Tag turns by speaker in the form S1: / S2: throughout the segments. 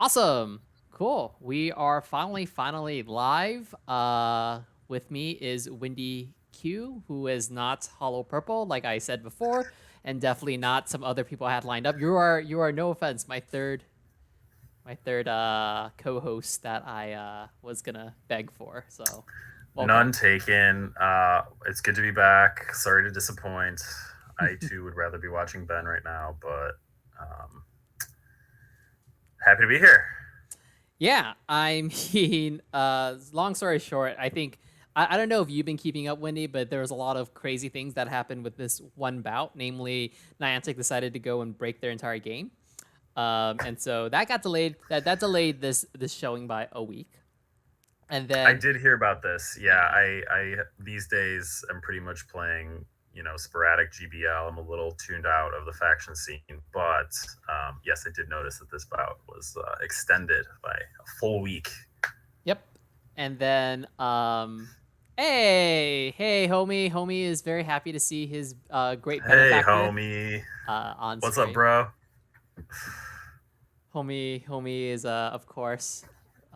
S1: Awesome. Cool. We are finally live. With me is WindyQ, who is not Hollow Purple, like I said before, and definitely not some other people I had lined up. You are no offense, my third co-host that I was gonna beg for. So welcome.
S2: None taken. It's good to be back. Sorry to disappoint. I too would rather be watching Ben right now, but um, happy to be here.
S1: Yeah, I mean, long story short, I think I don't know if you've been keeping up, Wendy, but there was a lot of crazy things that happened with this one bout. Namely, Niantic decided to go and break their entire game, and so that got delayed. That delayed this showing by a week, and
S2: I
S1: then
S2: did hear about this. Yeah,
S1: yeah,
S2: I these days I'm pretty much playing, sporadic GBL. I'm a little tuned out of the faction scene, but yes, I did notice that this bout was extended by a full week.
S1: yep, and then hey, homie is very happy to see his great
S2: Hey,
S1: benefactor
S2: homie,
S1: on
S2: what's up,
S1: screen.
S2: bro?
S1: Homie is of course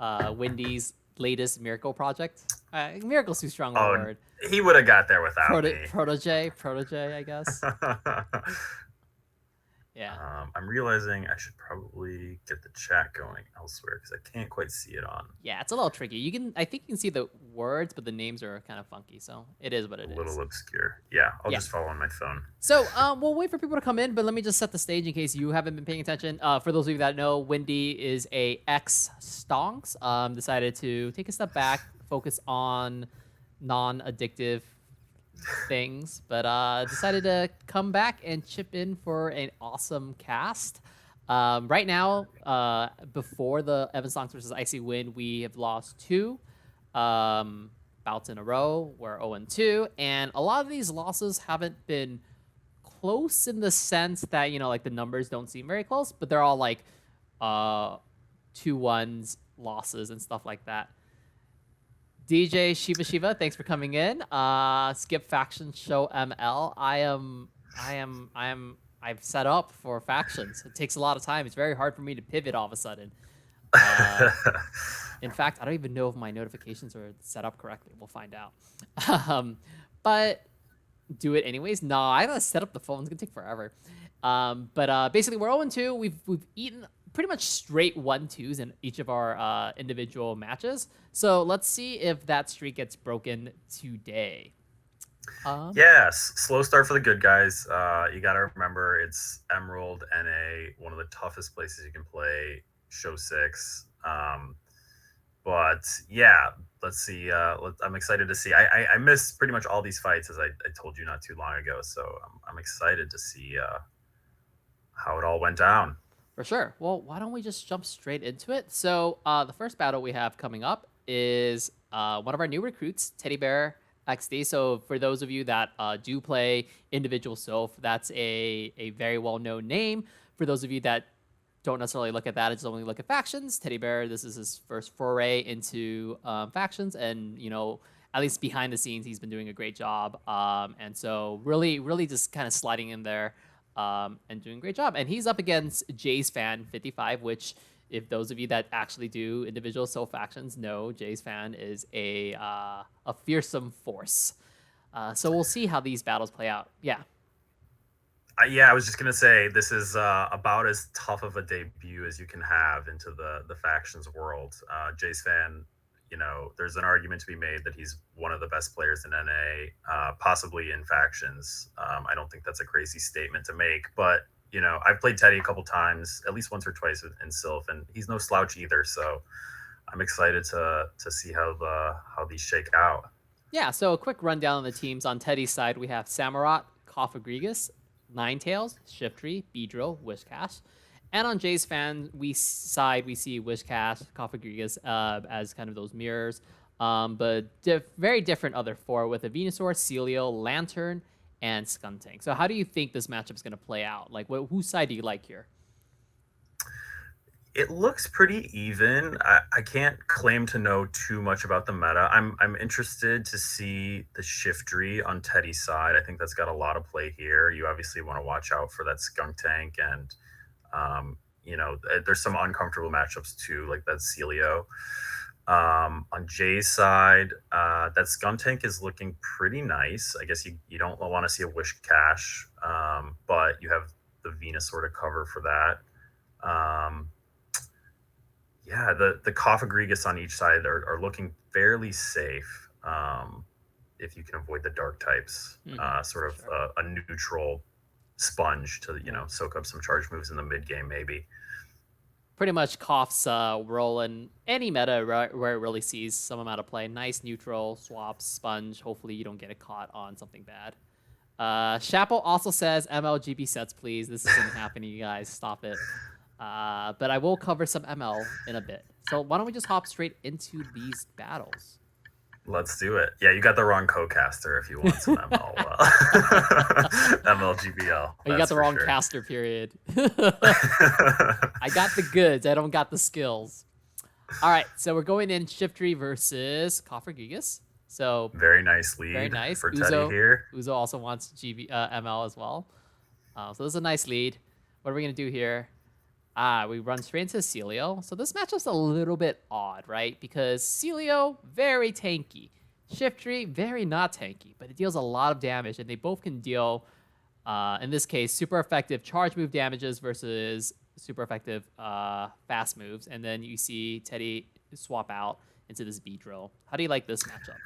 S1: Wendy's latest miracle project. Miracle's too strong of a
S2: Oh,
S1: word.
S2: he would have got there without me.
S1: Protege, I guess. Yeah.
S2: I'm realizing I should probably get the chat going elsewhere because I can't quite see it on.
S1: Yeah, it's a little tricky. I think you can see the words, but the names are kind of funky, so it is what
S2: A
S1: it is.
S2: little obscure. Yeah, I'll
S1: Yeah.
S2: just follow on my phone.
S1: So we'll wait for people to come in, but let me just set the stage in case you haven't been paying attention. For those of you that know, Windy is a ex-stonks. Decided to take a step back, focus on non-addictive things, but decided to come back and chip in for an awesome cast. Right now, before the Evanstonks versus Icy Wind, we have lost two bouts in a row. We're 0-2, and a lot of these losses haven't been close in the sense that, like the numbers don't seem very close, but they're all like 2-1s losses and stuff like that. DJ Shiva, thanks for coming in. Skip Factions Show ML. I've set up for factions. It takes a lot of time. It's very hard for me to pivot all of a sudden. Uh, in fact, I don't even know if my notifications are set up correctly. We'll find out. But do it anyways. No, I gotta set up the phone. It's gonna take forever. But basically, we're 0-2. We've eaten pretty much straight 1-2s in each of our individual matches. So let's see if that streak gets broken today.
S2: Yes, slow start for the good guys. You got to remember it's Emerald NA, one of the toughest places you can play. Show 6. But yeah, let's see. I'm excited to see. I missed pretty much all these fights, as I told you not too long ago. So I'm excited to see how it all went down.
S1: For sure. Well, why don't we just jump straight into it? So the first battle we have coming up is one of our new recruits, Teddy Bear XD. So for those of you that do play individual Silph, that's a very well-known name. For those of you that don't necessarily look at that, just only look at factions, Teddy Bear, this is his first foray into factions. And, at least behind the scenes, he's been doing a great job. And so really just kind of sliding in there and doing a great job. And he's up against Jay's Fan 55, which, if those of you that actually do individual Silph factions know, Jay's Fan is a fearsome force. So we'll see how these battles play out. Yeah.
S2: Yeah, I was just gonna say this is about as tough of a debut as you can have into the factions world. Jace Fan, there's an argument to be made that he's one of the best players in NA, possibly in factions. I don't think that's a crazy statement to make, but I've played Teddy a couple times, at least once or twice in Silph, and he's no slouch either. So I'm excited to see how these shake out.
S1: Yeah, so a quick rundown on the teams. On Teddy's side, we have Samurott, Koffagrigus, Ninetales, Shiftry, Beedrill, Wishcash. And on Jay's fan we see Wishcash, Koffagrigus as kind of those mirrors. But very different other four with a Venusaur, Celio, Lantern, and Skuntank. So how do you think this matchup is going to play out? Like, whose side do you like here?
S2: It looks pretty even. I can't claim to know too much about the meta. I'm interested to see the Shiftry on Teddy's side. I think that's got a lot of play here. You obviously want to watch out for that Skunk Tank and there's some uncomfortable matchups too, like that Celio. On Jay's side, that Skuntank is looking pretty nice. I guess you don't want to see a Wish Cache, but you have the Venusaur to cover for that. Yeah, the Coffagrigus on each side are looking fairly safe, if you can avoid the dark types. Sort of
S1: Sure.
S2: a neutral sponge to soak up some charge moves in the mid game maybe.
S1: Pretty much Koff's role in any meta where it really sees some amount of play. Nice neutral, swap, sponge. Hopefully you don't get it caught on something bad. Chappell also says MLGB sets, please. This isn't happening, you guys. Stop it. But I will cover some ML in a bit. So why don't we just hop straight into these battles?
S2: Let's do it. Yeah, you got the wrong co-caster if you want some ML. MLGBL.
S1: Oh, you got the wrong
S2: sure.
S1: caster, period. I got the goods. I don't got the skills. All right, so we're going in Shiftry versus Coffagrigus. So
S2: very nice lead.
S1: Very nice.
S2: For Teddy here.
S1: Uzo also wants ML as well. So this is a nice lead. What are we going to do here? We run straight into Celio. So this matchup's a little bit odd, right? Because Celio, very tanky. Shiftry, very not tanky, but it deals a lot of damage, and they both can deal, in this case, super effective charge move damages versus super effective fast moves. And then you see Teddy swap out into this B-drill. How do you like this matchup?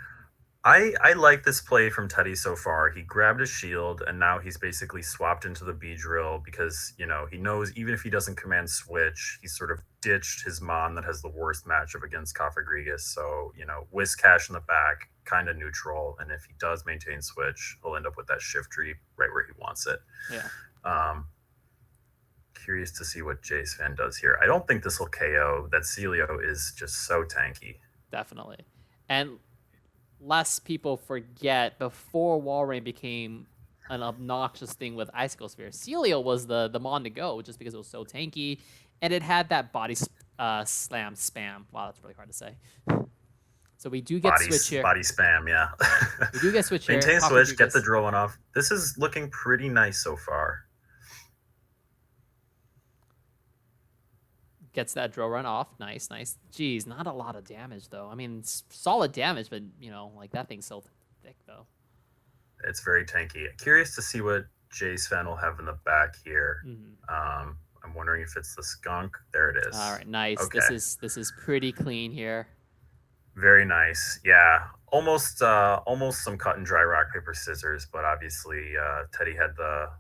S2: I like this play from Teddy so far. He grabbed a shield, and now he's basically swapped into the B-drill because, he knows even if he doesn't command switch, he's sort of ditched his Mon that has the worst matchup against Coffagrigus. So, Whisk Cash in the back, kind of neutral. And if he does maintain switch, he'll end up with that Shiftry right where he wants it.
S1: Yeah.
S2: Curious to see what Jace Fan does here. I don't think this will KO. That Celio is just so tanky.
S1: Definitely. And less people forget, before Walrein became an obnoxious thing with Icicle Sphere, Celio was the Mon to go just because it was so tanky, and it had that body slam spam. Wow, that's really hard to say. So we do get switch here.
S2: Body spam, yeah.
S1: We do get switch here.
S2: Maintain switch, get the drill one off. This is looking pretty nice so far.
S1: Gets that drill run off. Nice, nice. Jeez, not a lot of damage, though. I mean, solid damage, but, that thing's so thick, though.
S2: It's very tanky. Curious to see what Jace Fan will have in the back here. I'm wondering if it's the skunk. There it is.
S1: All right, nice.
S2: Okay.
S1: This is pretty clean here.
S2: Very nice. Yeah, almost some cut and dry rock paper scissors, but obviously Teddy had the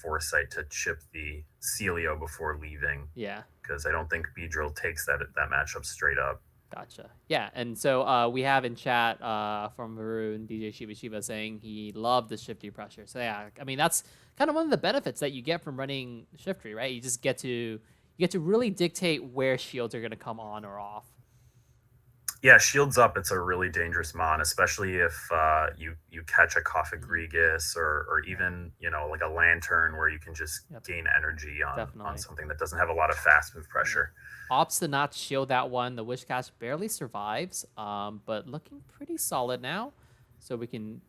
S2: foresight to chip the Celio before leaving.
S1: Yeah.
S2: Because I don't think B-drill takes that matchup straight up.
S1: Gotcha. Yeah, and so we have in chat from Varun, DJ Shiba saying he loved the Shiftry pressure. So yeah, I mean that's kind of one of the benefits that you get from running Shiftry, right? You just get to really dictate where shields are going to come on or off.
S2: Yeah, shields up, it's a really dangerous Mon, especially if you catch a Coffagrigus or even, like a Lantern where you can just gain energy on something that doesn't have a lot of fast move pressure.
S1: Opts to not shield that one. The Wish Cache barely survives, but looking pretty solid now. So we can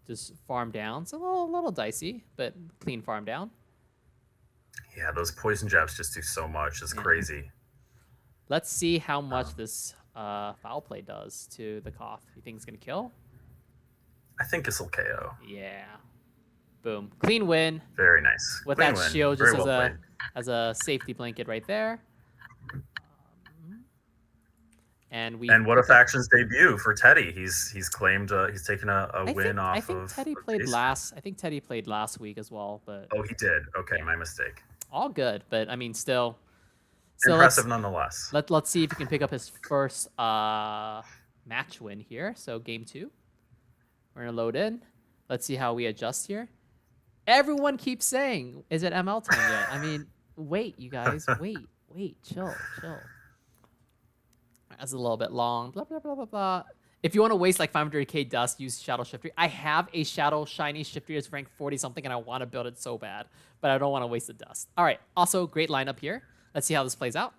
S1: just farm down. It's a little dicey, but clean farm down.
S2: Yeah, those poison jabs just do so much. It's crazy.
S1: Let's see how much this foul play does to the Koff. You think it's gonna kill?
S2: I think this will KO.
S1: Yeah. Boom. Clean win.
S2: Very nice.
S1: With
S2: clean
S1: that
S2: win.
S1: shield
S2: Very
S1: just
S2: well
S1: as a safety blanket right there. And
S2: what a Factions debut for Teddy. He's claimed he's taken a win off of.
S1: I think Teddy played last week as well, but
S2: oh, he did. Okay, my mistake.
S1: All good, but I mean still
S2: impressive nonetheless.
S1: Let's see if he can pick up his first match win here. So game 2. We're gonna load in. Let's see how we adjust here. Everyone keeps saying, is it ML time yet? I mean, wait, you guys, wait, chill. That's a little bit long. Blah blah blah blah blah. If you want to waste like 500k dust, use Shadow Shiftry. I have a Shadow Shiny Shiftry that's rank 40 something, and I want to build it so bad, but I don't want to waste the dust. All right. Also, great lineup here. Let's see how this plays out.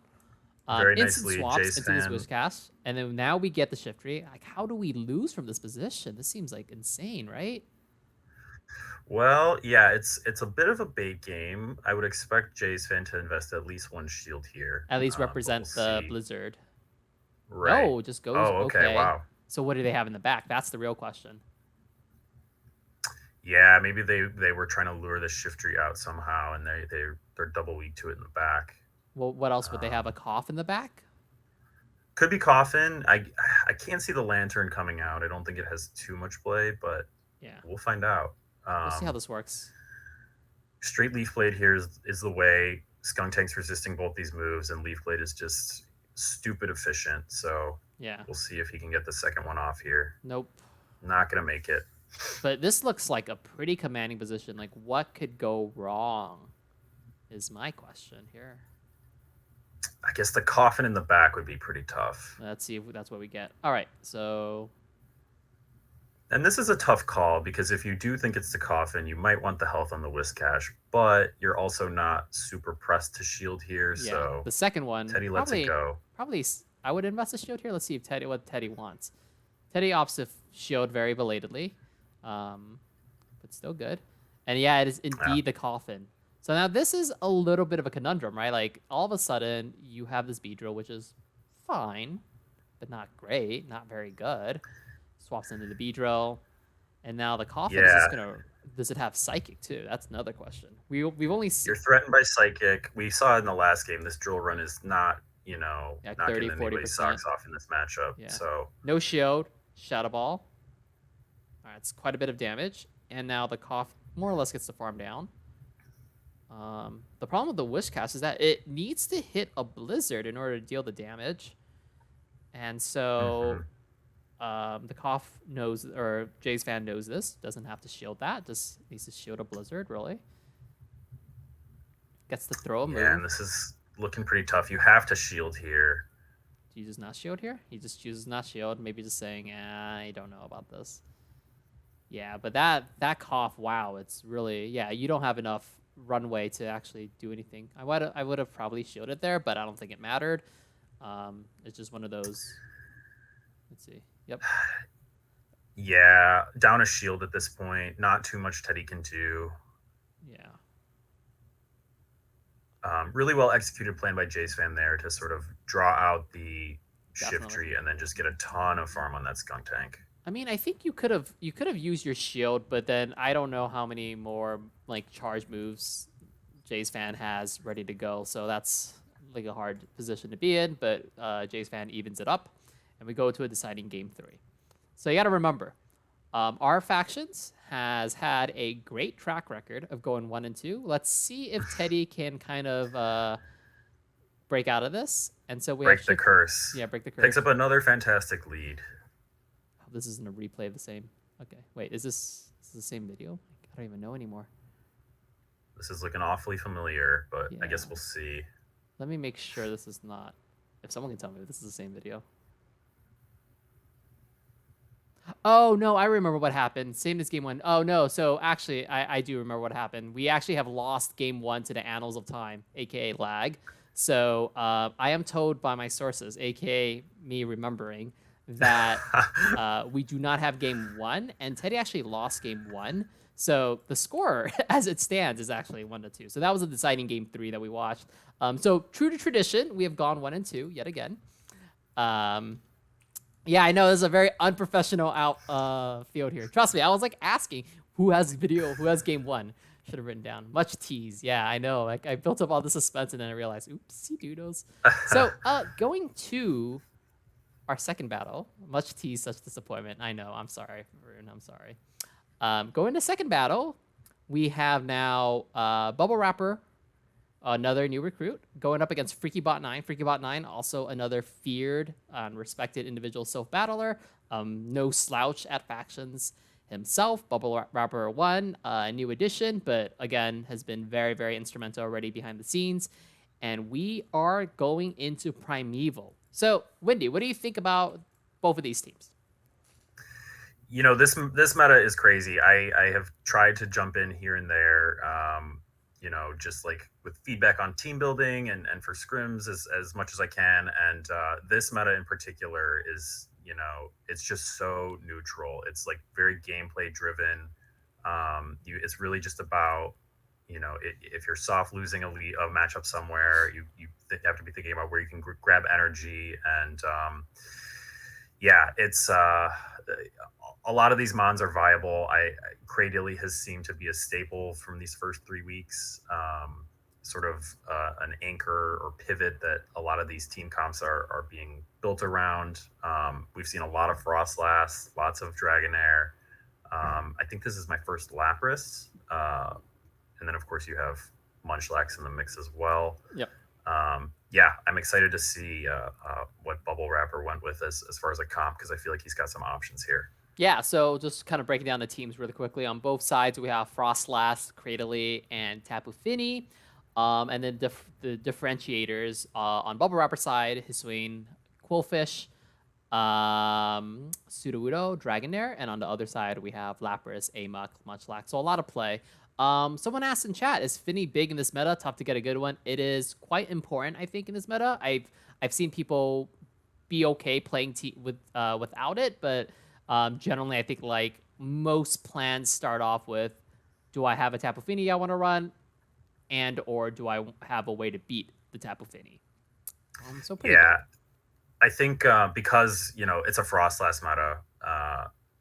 S2: Very
S1: instant
S2: nicely,
S1: swaps into this Wish Cache, and then now we get the Shiftry. Like, how do we lose from this position? This seems like insane, right?
S2: Well, yeah, it's a bit of a bait game. I would expect Jay's fan to invest at least one shield here,
S1: At least
S2: but we'll
S1: represent the
S2: see.
S1: blizzard.
S2: Right.
S1: No, just goes
S2: Oh, okay.
S1: okay.
S2: Wow.
S1: So what do they have in the back? That's the real question.
S2: Yeah, maybe they were trying to lure the shift out somehow, and they're double weak to it in the back.
S1: Well, what else would they have? A
S2: Um,
S1: cough in the back?
S2: could be coffin. I can't see the lantern coming out. I don't think it has too much play, but
S1: Yeah,
S2: we'll find out.
S1: we'll see how this works.
S2: Straight leaf blade here is the way. Skunk Tank's resisting both these moves, and leaf blade is just stupid efficient. So
S1: Yeah.
S2: we'll see if he can get the second one off here.
S1: Nope.
S2: Not gonna make it.
S1: But this looks like a pretty commanding position. Like, what could go wrong is my question here.
S2: I guess the coffin in the back would be pretty tough.
S1: Let's see if that's what we get. All right, so
S2: And this is a tough call because if you do think it's the coffin, you might want the health on the Whiskash, but you're also not super pressed to shield here.
S1: yeah,
S2: So
S1: the second one
S2: Teddy lets it go.
S1: probably I would invest a shield here. Let's see if what Teddy wants. Teddy opts to shield very belatedly, but still good. And yeah, it is indeed the coffin. So now this is a little bit of a conundrum, right? Like all of a sudden you have this Beedrill, which is fine, but not great, not very good. Swaps into the Beedrill, and now the coffin is
S2: Yeah,
S1: just gonna. Does it have psychic too? That's another question. We've only seen
S2: you're threatened by psychic. We saw in the last game this drill run is not,
S1: like
S2: not
S1: 30,
S2: getting anybody's
S1: 40%.
S2: socks off in this matchup.
S1: Yeah.
S2: So
S1: No shield, Shadow Ball. All right, it's quite a bit of damage, and now the cough more or less gets the farm down. The problem with the Wishcast is that it needs to hit a Blizzard in order to deal the damage, and so the cough knows, or Jay's fan knows this. Doesn't have to shield that. Just needs to shield a Blizzard. Really gets to throw a move.
S2: yeah, and this is looking pretty tough. You have to shield here.
S1: Do you just not shield here? He just chooses not shield. Maybe just saying, I don't know about this. Yeah, but that cough, wow, it's really, yeah, you don't have enough runway to actually do anything. I would have probably shielded there, but I don't think it mattered. It's just one of those. Let's see. Yep.
S2: Yeah, down a shield at this point. Not too much Teddy can do.
S1: Yeah.
S2: Really well executed plan by Jace Fan there to sort of draw out the shift
S1: Definitely.
S2: tree and then just get a ton of farm on that Skunk Tank.
S1: I mean, I think you could have used your shield, but then I don't know how many more like charge moves Jay's fan has ready to go. So that's like a hard position to be in. But Jay's fan evens it up, and we go to a deciding game 3. So you got to remember, our factions has had a great track record of going 1 and 2. Let's see if Teddy can kind of break out of this. And so we
S2: break
S1: have
S2: the curse.
S1: Yeah, break the curse.
S2: Picks up another fantastic lead.
S1: This isn't a replay of the same. Okay, wait, is this the same video? I don't even know anymore.
S2: This is looking awfully familiar, but
S1: Yeah.
S2: I guess we'll see.
S1: Let me make sure this is not. If someone can tell me if this is the same video. Oh no, I remember what happened. Same as game 1. Oh no, so actually, I do remember what happened. We actually have lost game 1 to the annals of time, aka lag. So I am told by my sources, aka me remembering, that we do not have game 1, and Teddy actually lost game 1. So the score, as it stands, is actually 1-2. So that was a deciding game 3 that we watched. So true to tradition, we have gone 1 and 2 yet again. Yeah, I know this is a very unprofessional field here. Trust me, I was like asking who has game 1. Should have written down. Much tease. Yeah, I know. Like I built up all the suspense and then I realized, oopsie doodles. So going to our second battle, much tease, such disappointment. I know. I'm sorry, Varun. I'm sorry. Going to second battle, we have now Bubble Wrapper, another new recruit, going up against Freaky Bot 9. Freaky Bot 9, also another feared and respected individual self-battler. No slouch at factions himself. Bubble Wrapper 1, a new addition, but again, has been very, very instrumental already behind the scenes. And we are going into Primeval. So, Windy, what do you think about both of these teams?
S2: This meta is crazy. I have tried to jump in here and there, just like with feedback on team building and for scrims as much as I can. And this meta in particular is, it's just so neutral. It's like very gameplay driven. It's really just about, if you're soft losing a matchup somewhere, you have to be thinking about where you can grab energy. And yeah, it's a lot of these mons are viable. Cradily has seemed to be a staple from these first 3 weeks. Sort of an anchor or pivot that a lot of these team comps are being built around. We've seen a lot of Frostlass, lots of Dragonair. I think this is my first Lapras. And then, of course, you have Munchlax in the mix as well.
S1: Yep.
S2: Yeah, I'm excited to see what Bubble Wrapper went with as far as a comp, because I feel like he's got some options here.
S1: Yeah, so just kind of breaking down the teams really quickly. On both sides, we have Frostlass, Cradily, and Tapu Fini. And then the differentiators on Bubble Wrapper side, Hisuian, Quillfish, Sudowoodo, Dragonair, and on the other side we have Lapras, Amok, Munchlax. So a lot of play. Someone asked in chat, is Fini big in this meta? Tough to get a good one. It is quite important, I think, in this meta. I've seen people be okay playing without it, but generally I think like most plans start off with, do I have a Tapu Fini I want to run, and or do I have a way to beat the Tapu Fini? So pretty
S2: Yeah,
S1: big.
S2: I think because it's a Frostlass meta,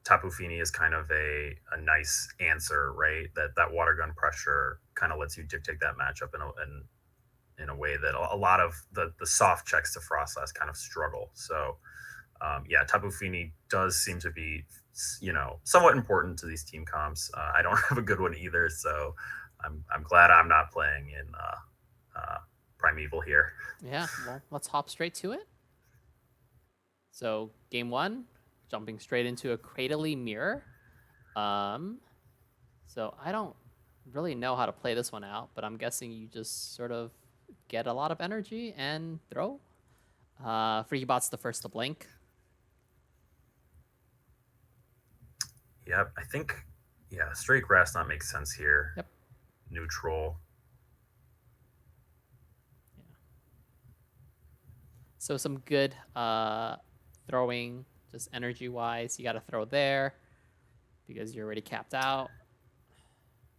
S2: Tapu Fini is kind of a nice answer, right? That water gun pressure kind of lets you dictate that matchup in a way that a lot of the soft checks to Frostlass kind of struggle. So yeah, Tapu Fini does seem to be somewhat important to these team comps. I don't have a good one either, so I'm glad I'm not playing in Primeval here.
S1: Yeah, well, let's hop straight to it. So game one, jumping straight into a Cradily Mirror. So I don't really know how to play this one out, but I'm guessing you just sort of get a lot of energy and throw. Freakybot's the first to blink.
S2: Yep, I think straight grass not makes sense here.
S1: Yep.
S2: Neutral.
S1: Yeah. So some good throwing, just energy wise. You got to throw there because you're already capped out.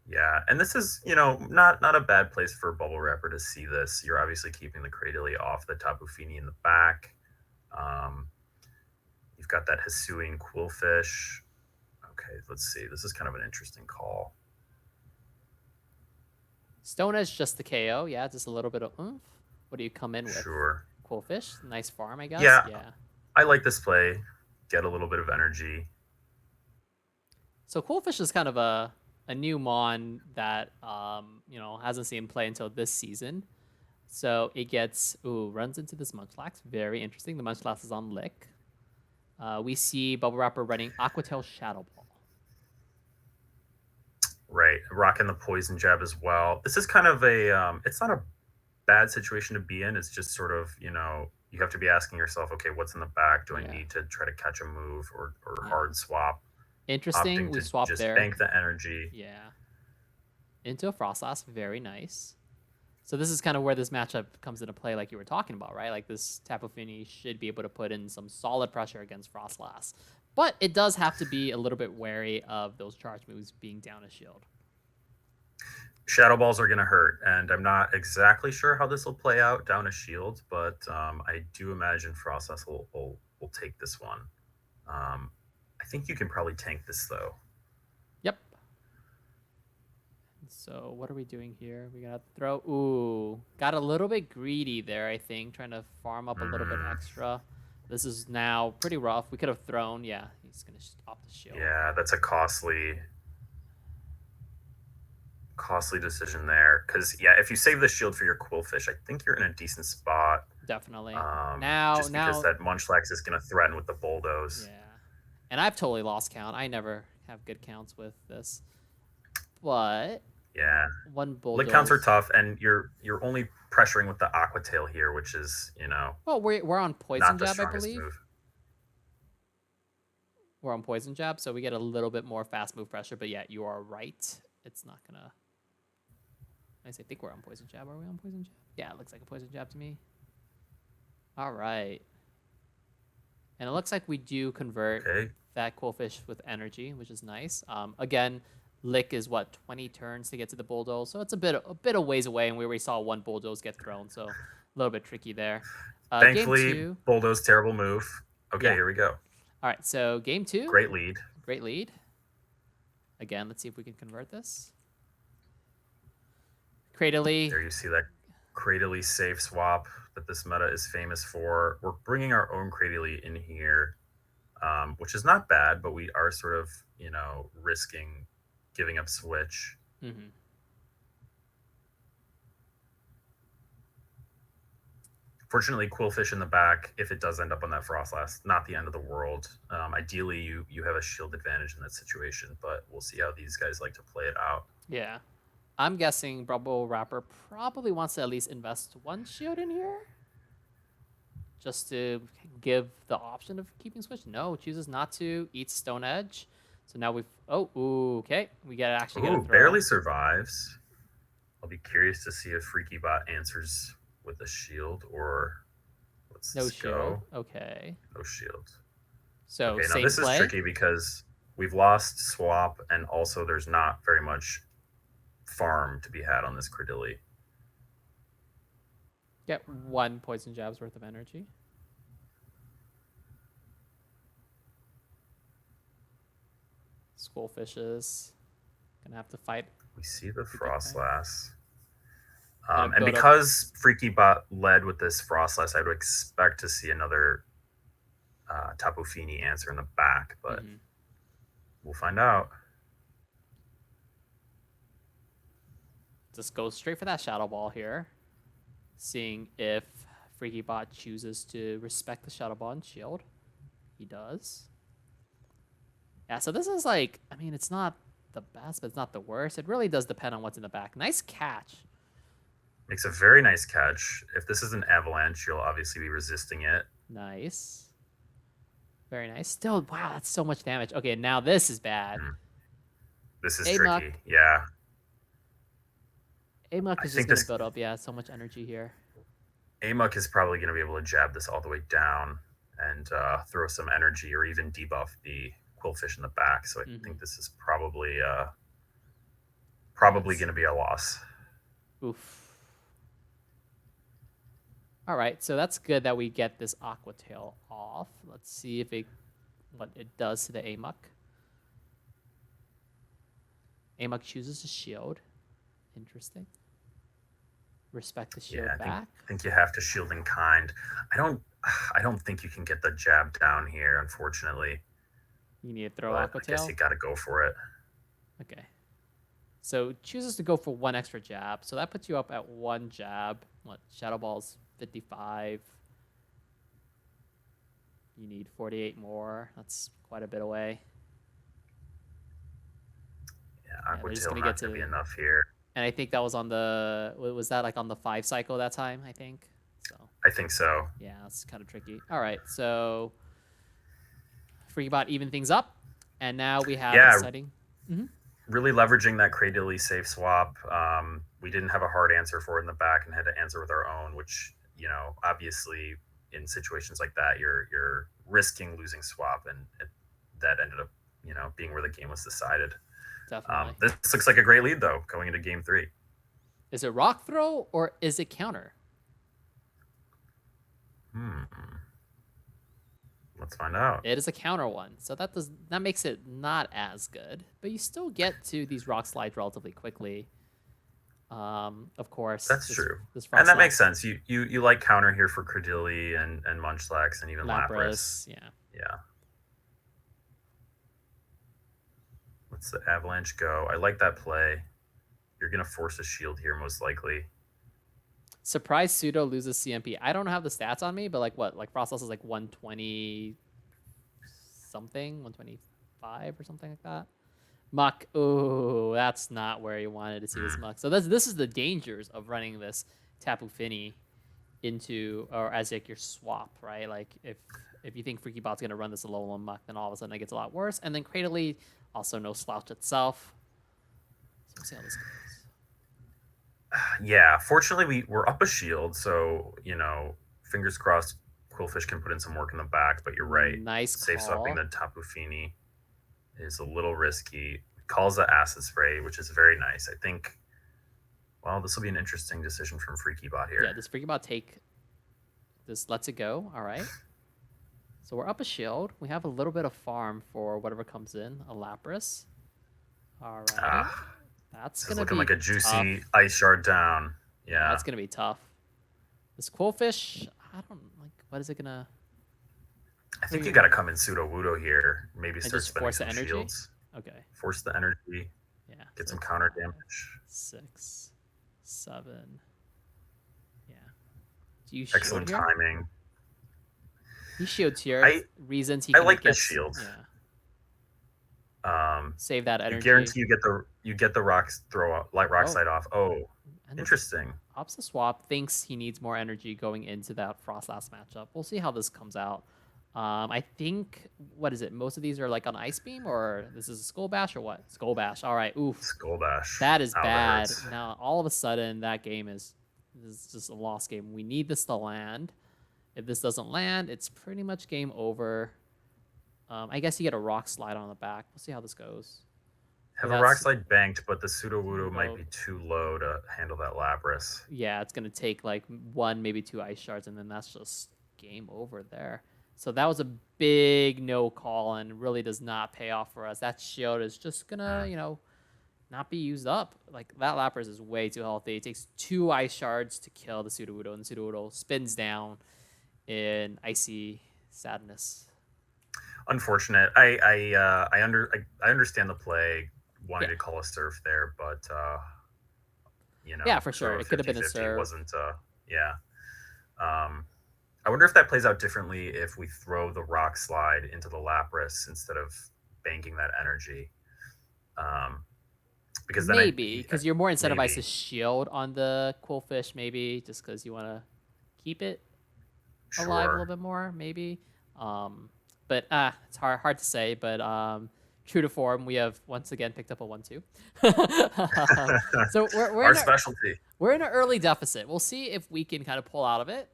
S2: Yeah, and this is not a bad place for Bubble Wrapper to see this. You're obviously keeping the Cradily off the Tapu Fini in the back. You've got that Hisuian Quillfish. Okay, let's see. This is kind of an interesting call.
S1: Stone Edge just the KO. Yeah, just a little bit of oomph. What do you come in with?
S2: Sure.
S1: Quillfish. Nice farm, I guess.
S2: Yeah. I like this play. Get a little bit of energy.
S1: So Quillfish is kind of a new mon that hasn't seen play until this season. So it gets runs into this Munchlax. Very interesting. The Munchlax is on Lick. We see Bubble Wrapper running Aquatail Shadow Ball.
S2: Right, rocking the poison jab as well. This is kind of it's not a bad situation to be in. It's just sort of, you have to be asking yourself, okay, what's in the back? Do I need to try to catch a move or hard swap?
S1: Interesting.
S2: Opting
S1: We
S2: to
S1: swapped
S2: just
S1: there.
S2: bank the energy.
S1: Yeah. Into a Frostlass. Very nice. So this is kind of where this matchup comes into play, like you were talking about, right? Like this Tapu Fini should be able to put in some solid pressure against Frostlass. But it does have to be a little bit wary of those charge moves being down a shield.
S2: Shadow balls are going to hurt, and I'm not exactly sure how this will play out down a shield, but I do imagine Frostlass will take this one. I think you can probably tank this, though.
S1: Yep. So what are we doing here? We got to throw. Ooh, got a little bit greedy there, I think, trying to farm up a little bit extra. This is now pretty rough. We could have thrown. Yeah, he's going to off the shield.
S2: Yeah, that's a costly decision there. Because, yeah, if you save the shield for your Quillfish, I think you're in a decent spot.
S1: Definitely.
S2: Just because that Munchlax is going to threaten with the Bulldoze.
S1: Yeah. And I've totally lost count. I never have good counts with this. But
S2: yeah,
S1: one Bulldoze.
S2: Lick counts are tough, and you're only pressuring with the Aquatail here, which is,
S1: well, we're on Poison Jab, I believe.
S2: Move.
S1: We're on Poison Jab, so we get a little bit more fast move pressure. But yeah, you are right. It's not gonna. I think we're on Poison Jab. Are we on Poison Jab? Yeah, it looks like a Poison Jab to me. All right. And it looks like we do convert that Quillfish with energy, which is nice. Again, Lick is what, 20 turns to get to the bulldoze, so it's a bit of ways away, and we already saw one bulldoze get thrown, so a little bit tricky there. Game
S2: Thankfully,
S1: two,
S2: Bulldoze terrible move. Okay,
S1: yeah.
S2: here we go.
S1: All right, so game two,
S2: Great lead.
S1: great lead. Again, let's see if we can convert this. Cradily.
S2: There you see that Cradily safe swap that this meta is famous for. We're bringing our own Cradily in here, which is not bad, but we are sort of, risking giving up switch.
S1: Mm-hmm.
S2: Fortunately, Quillfish in the back, if it does end up on that Frostlass, not the end of the world. Ideally, you have a shield advantage in that situation, but we'll see how these guys like to play it out.
S1: Yeah. I'm guessing Bubble Wrapper probably wants to at least invest one shield in here. Just to give the option of keeping switch. No, chooses not to. Eats Stone Edge. So now we've... Oh, ooh, okay. We get actually get a throw.
S2: Barely survives. I'll be curious to see if FreakyBot answers with a shield or... Let's
S1: no shield.
S2: Go.
S1: Okay.
S2: No shield.
S1: So
S2: okay,
S1: same
S2: now this
S1: play.
S2: is tricky because we've lost swap, and also there's not very much farm to be had on this Cradily.
S1: Get one poison jab's worth of energy. Skullfishes gonna have to fight.
S2: We see the Frostlass.
S1: And
S2: because FreakyBot led with this Frostlass, I would expect to see another Tapu Fini answer in the back, but we'll find out.
S1: Just go straight for that Shadow Ball here. Seeing if FreakyBot chooses to respect the Shadow Ball and shield. He does. Yeah, so this is like, I mean, it's not the best, but it's not the worst. It really does depend on what's in the back. Nice catch.
S2: Makes a very nice catch. If this is an Avalanche, you'll obviously be resisting it.
S1: Nice. Very nice. Still, wow, that's so much damage. Okay, now this is bad.
S2: This is tricky. Yeah.
S1: Amok is just going to build up, so much energy here.
S2: Amok is probably going to be able to jab this all the way down and throw some energy or even debuff the Quillfish in the back. So I think this is probably going to be a loss.
S1: Oof. All right, so that's good that we get this Aqua Tail off. Let's see if what it does to the Amok. Amok chooses a shield. Interesting. Respect the shield back.
S2: I think you have to shield in kind. I don't think you can get the jab down here, unfortunately.
S1: You need to throw Aqua Tail?
S2: I guess you got to go for it.
S1: Okay. So chooses to go for one extra jab. So that puts you up at one jab. What? Shadow Ball's 55. You need 48 more. That's quite a bit away.
S2: Yeah, Aqua Tail not going to be enough here.
S1: And I think that was on the... Was that like on the 5 cycle that time, I think? So
S2: I think so.
S1: Yeah, that's kind of tricky. All right, so... FreakyBot even things up. And now we have exciting...
S2: Really leveraging that Cradily safe swap. We didn't have a hard answer for it in the back and had to answer with our own, which, obviously in situations like that, you're risking losing swap, and that ended up, being where the game was decided.
S1: Definitely.
S2: This looks like a great lead, though, going into game 3.
S1: Is it rock throw or is it counter?
S2: Let's find out.
S1: It is a counter one, so that makes it not as good, but you still get to these rock slides relatively quickly. Of course.
S2: That's true. And that makes sense. You like counter here for Cradily and Munchlax and even Lapras.
S1: Yeah.
S2: Let's the Avalanche go. I like that play. You're going to force a shield here, most likely.
S1: Surprise Pseudo loses CMP. I don't have the stats on me, but like what? Like Frostlass is like 120 something, 125 or something like that. Muck. Ooh, that's not where you wanted to see this Muck. So this is the dangers of running this Tapu Fini into, or as like your swap, right? Like if you think FreakyBot's gonna run this Alolan Muck, then all of a sudden it gets a lot worse. And then Cradily, also no slouch itself. So we'll see how this goes.
S2: Yeah, fortunately we're up a shield, so fingers crossed Quillfish can put in some work in the back, but you're right.
S1: Nice call.
S2: Safe swapping the Tapu Fini is a little risky. calls the acid spray, which is very nice. I think. Well, this will be an interesting decision from FreakyBot here.
S1: Yeah, does FreakyBot take this? Lets it go. All right. So we're up a shield. We have a little bit of farm for whatever comes in. A Lapras. All right. That's
S2: This is
S1: gonna
S2: looking
S1: be
S2: like a
S1: tough.
S2: juicy ice shard down.
S1: Yeah,
S2: Yeah.
S1: that's gonna be tough. This Quillfish, I don't like. What is it gonna?
S2: I think you got to come in pseudo wudo here. Maybe
S1: And
S2: start
S1: just
S2: spending
S1: force the
S2: some
S1: energy.
S2: shields.
S1: Okay.
S2: Force the energy.
S1: Yeah.
S2: Get
S1: So
S2: some counter
S1: 5,
S2: damage.
S1: 6, 7. Yeah. Do you shield
S2: Excellent
S1: here?
S2: timing.
S1: He shields here.
S2: I
S1: Reasons he
S2: I
S1: can
S2: like
S1: get.
S2: this shield.
S1: Yeah.
S2: Um,
S1: Save that
S2: you
S1: energy.
S2: guarantee you get the rocks throw off, light rock
S1: Oh.
S2: slide off. Oh,
S1: And
S2: interesting.
S1: Opts the swap, thinks he needs more energy going into that Frost last matchup. We'll see how this comes out. I think, what is it? Most of these are like on Ice Beam, or this is a Skull Bash, or what? Skull Bash. All right. Oof.
S2: Skull Bash.
S1: That is
S2: Ow,
S1: bad.
S2: That
S1: Now, all of a sudden, that game is just a lost game. We need this to land. If this doesn't land, it's pretty much game over. I guess you get a Rock Slide on the back. We'll see how this goes.
S2: Have a rock slide banked, but the pseudo wudo might
S1: Wudo.
S2: be too low to handle that Lapras.
S1: Yeah, it's gonna take like 1, maybe 2 ice shards, and then that's just game over there. So that was a big no call, and really does not pay off for us. That shield is just gonna, not be used up. Like that Lapras is way too healthy. It takes 2 ice shards to kill the Sudowoodo, and the Sudowoodo spins down in icy sadness.
S2: Unfortunate. I understand the play, wanting to call a surf there, but
S1: Yeah, for sure. It could have been a
S2: 50-50
S1: serve.
S2: wasn't yeah. I wonder if that plays out differently if we throw the rock slide into the Lapras instead of banking that energy. Because then
S1: maybe because you're more incentivized to
S2: maybe.
S1: shield on the Quillfish, maybe just because you want to keep it alive a little bit more, maybe. But it's hard to say. But true to form, we have once again picked up a 1-2. So we're
S2: Our
S1: in
S2: specialty.
S1: we're in an early deficit. We'll see if we can kind of pull out of it.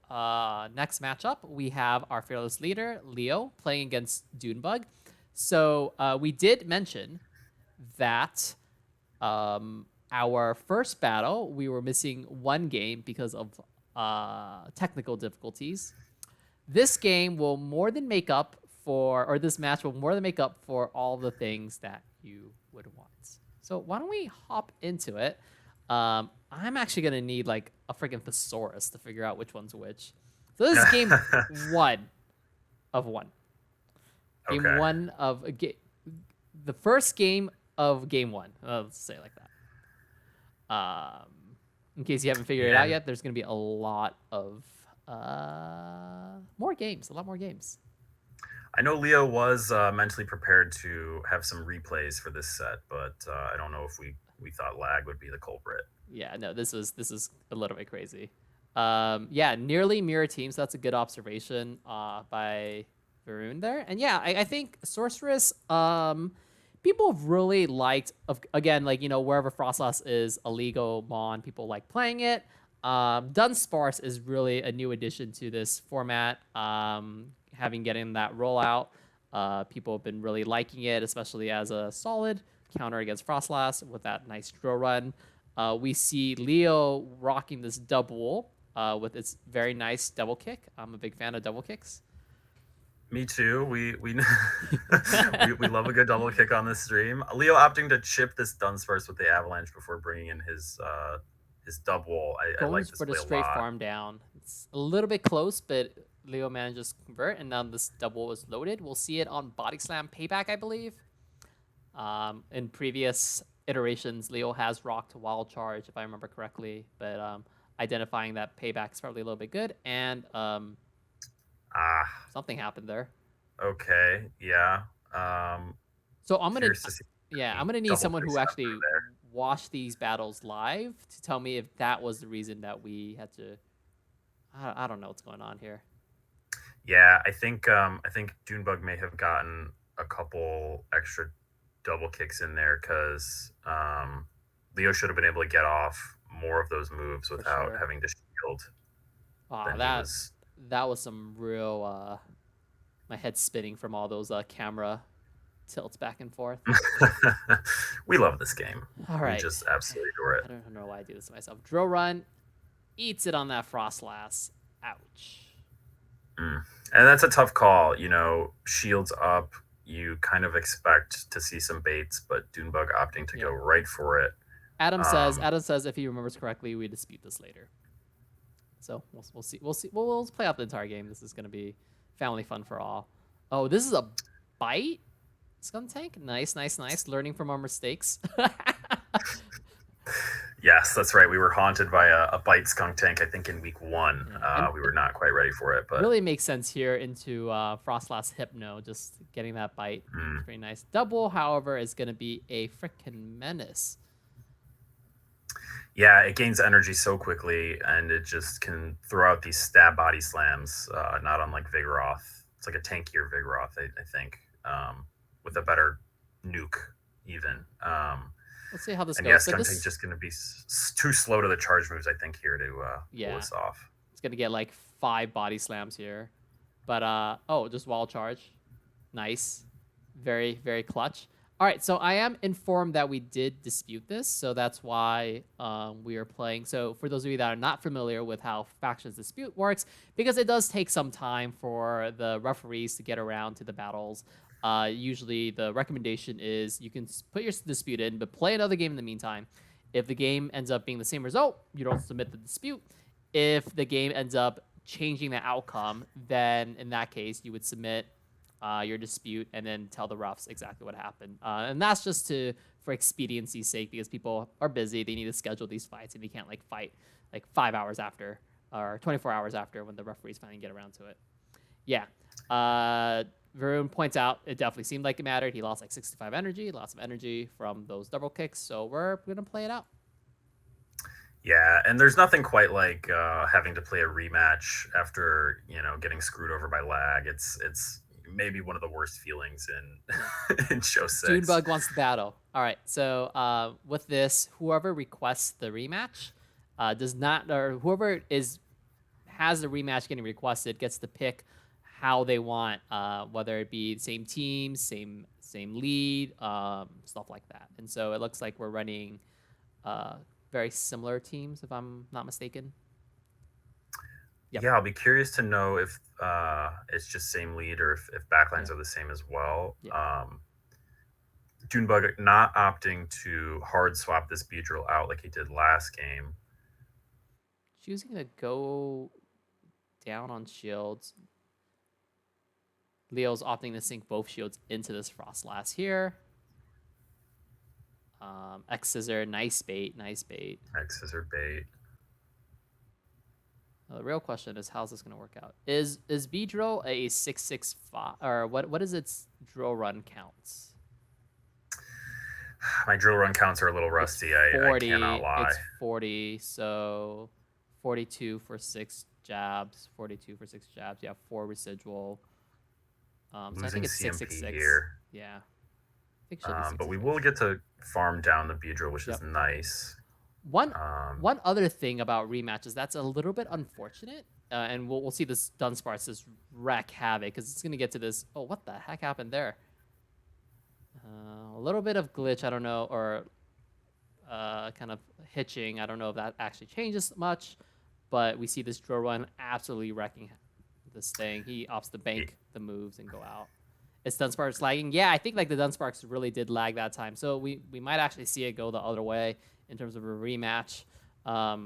S1: Next matchup, we have our fearless leader Leo playing against Dunebug. So we did mention that our first battle, we were missing 1 game because of technical difficulties. This game will more than make up for, or this match will more than make up for all the things that you would want. So why don't we hop into it? I'm actually going to need like a freaking thesaurus to figure out which one's which. So this is game 1 of 1. Game
S2: Okay.
S1: 1 of a game. The first game of game 1. Let's say it like that. In case you haven't figured it out yet, there's going to be a lot of more games. A lot more games.
S2: I know Leo was mentally prepared to have some replays for this set, but I don't know if we thought lag would be the culprit.
S1: Yeah, no, this is a little bit crazy. Yeah, nearly mirror teams. So that's a good observation by Varun there. And yeah, I think Sorcerous, people have really liked, again, like, wherever Frostlass is a legal mon, people like playing it. Dunsparce is really a new addition to this format. Having getting that rollout, people have been really liking it, especially as a solid counter against Frostlass with that nice draw run. We see Leo rocking this double with its very nice double kick. I'm a big fan of double kicks.
S2: Me too. We we love a good double kick on this stream. Leo opting to chip this Dunsparce with the avalanche before bringing in his double. I like this
S1: for the
S2: play
S1: straight
S2: a lot.
S1: farm down. It's a little bit close, but Leo manages to convert, and now this double is loaded. We'll see it on Body Slam Payback, I believe. In previous iterations, Leo has rocked Wild Charge, if I remember correctly, but identifying that Payback is probably a little bit good, and something happened there.
S2: Okay, yeah.
S1: So I'm gonna need someone who actually watched these battles live to tell me if that was the reason that we had to. I don't know what's going on here.
S2: Yeah, I think Dunebug may have gotten a couple extra double kicks in there because Leo should have been able to get off more of those moves without having to shield.
S1: That was some real my head's spinning from all those camera tilts back and forth.
S2: We love this game.
S1: All
S2: We
S1: right.
S2: just absolutely adore it.
S1: I don't know why I do this to myself. Drill Run eats it on that Frostlass. Ouch.
S2: Mm. And that's a tough call. Shields up. You kind of expect to see some baits, but Dunebug opting to go right for it.
S1: Adam says if he remembers correctly, we dispute this later. So we'll see. We'll play out the entire game. This is gonna be family fun for all. Oh, this is a bite. Scum Tank. Nice. Learning from our mistakes.
S2: Yes, that's right. We were haunted by a bite skunk tank, I think, in week 1.
S1: Yeah,
S2: we were not quite ready for it, but
S1: really makes sense here into Frostlass Hypno, just getting that bite. It's very nice. Double, however, is going to be a freaking menace.
S2: Yeah, it gains energy so quickly, and it just can throw out these stab body slams, not unlike Vigoroth. It's like a tankier Vigoroth, I think, with a better nuke, even.
S1: Let's see how this goes.
S2: Yeah, Skunk Tank just going to be too slow to the charge moves, I think, here to pull this off.
S1: It's going to get like 5 body slams here. But, just wall charge. Nice. Very, very clutch. All right, so I am informed that we did dispute this, so that's why we are playing. So for those of you that are not familiar with how Factions Dispute works, because it does take some time for the referees to get around to the battles, usually the recommendation is you can put your dispute in, but play another game in the meantime. If the game ends up being the same result, you don't submit the dispute. If the game ends up changing the outcome, then in that case, you would submit your dispute and then tell the refs exactly what happened. And that's just for expediency's sake, because people are busy. They need to schedule these fights, and you can't fight 5 hours after or 24 hours after when the referees finally get around to it. Yeah. Varun points out it definitely seemed like it mattered. He lost 65 energy, lots of energy from those double kicks. So we're going to play it out.
S2: Yeah, and there's nothing quite like having to play a rematch after, getting screwed over by lag. It's maybe one of the worst feelings in Show 6.
S1: Dunebug wants to battle. All right, so with this, whoever requests the rematch whoever has the rematch getting requested gets to pick how they want, whether it be the same team, same lead, stuff like that. And so it looks like we're running very similar teams, if I'm not mistaken.
S2: Yep. Yeah, I'll be curious to know if it's just same lead or if backlines are the same as well. Yeah. Dunebug not opting to hard swap this Beedrill out like he did last game.
S1: Choosing to go down on shields. Leo's opting to sink both shields into this Frostlass here. X Scissor, nice bait.
S2: X Scissor bait.
S1: The real question is, how's this going to work out? Is Beedrill a 665 or what is its drill run counts?
S2: My drill run counts are a little rusty. 40, I cannot lie.
S1: It's 40, so 42 for 6 jabs. 42 for 6 jabs. You have 4 residual. So I think it's 666
S2: here.
S1: Yeah. I think it should be
S2: but we will get to farm down the Beedrill, which is nice.
S1: One other thing about rematches that's a little bit unfortunate, and we'll see this Dunsparce just wreak havoc because it's gonna get to this. Oh, what the heck happened there? A little bit of glitch, I don't know, or kind of hitching. I don't know if that actually changes much, but we see this drill run absolutely wrecking this thing. He opts to bank the moves and go out. Is Dunsparce lagging? Yeah, I think the Dunsparce really did lag that time, so we might actually see it go the other way in terms of a rematch. I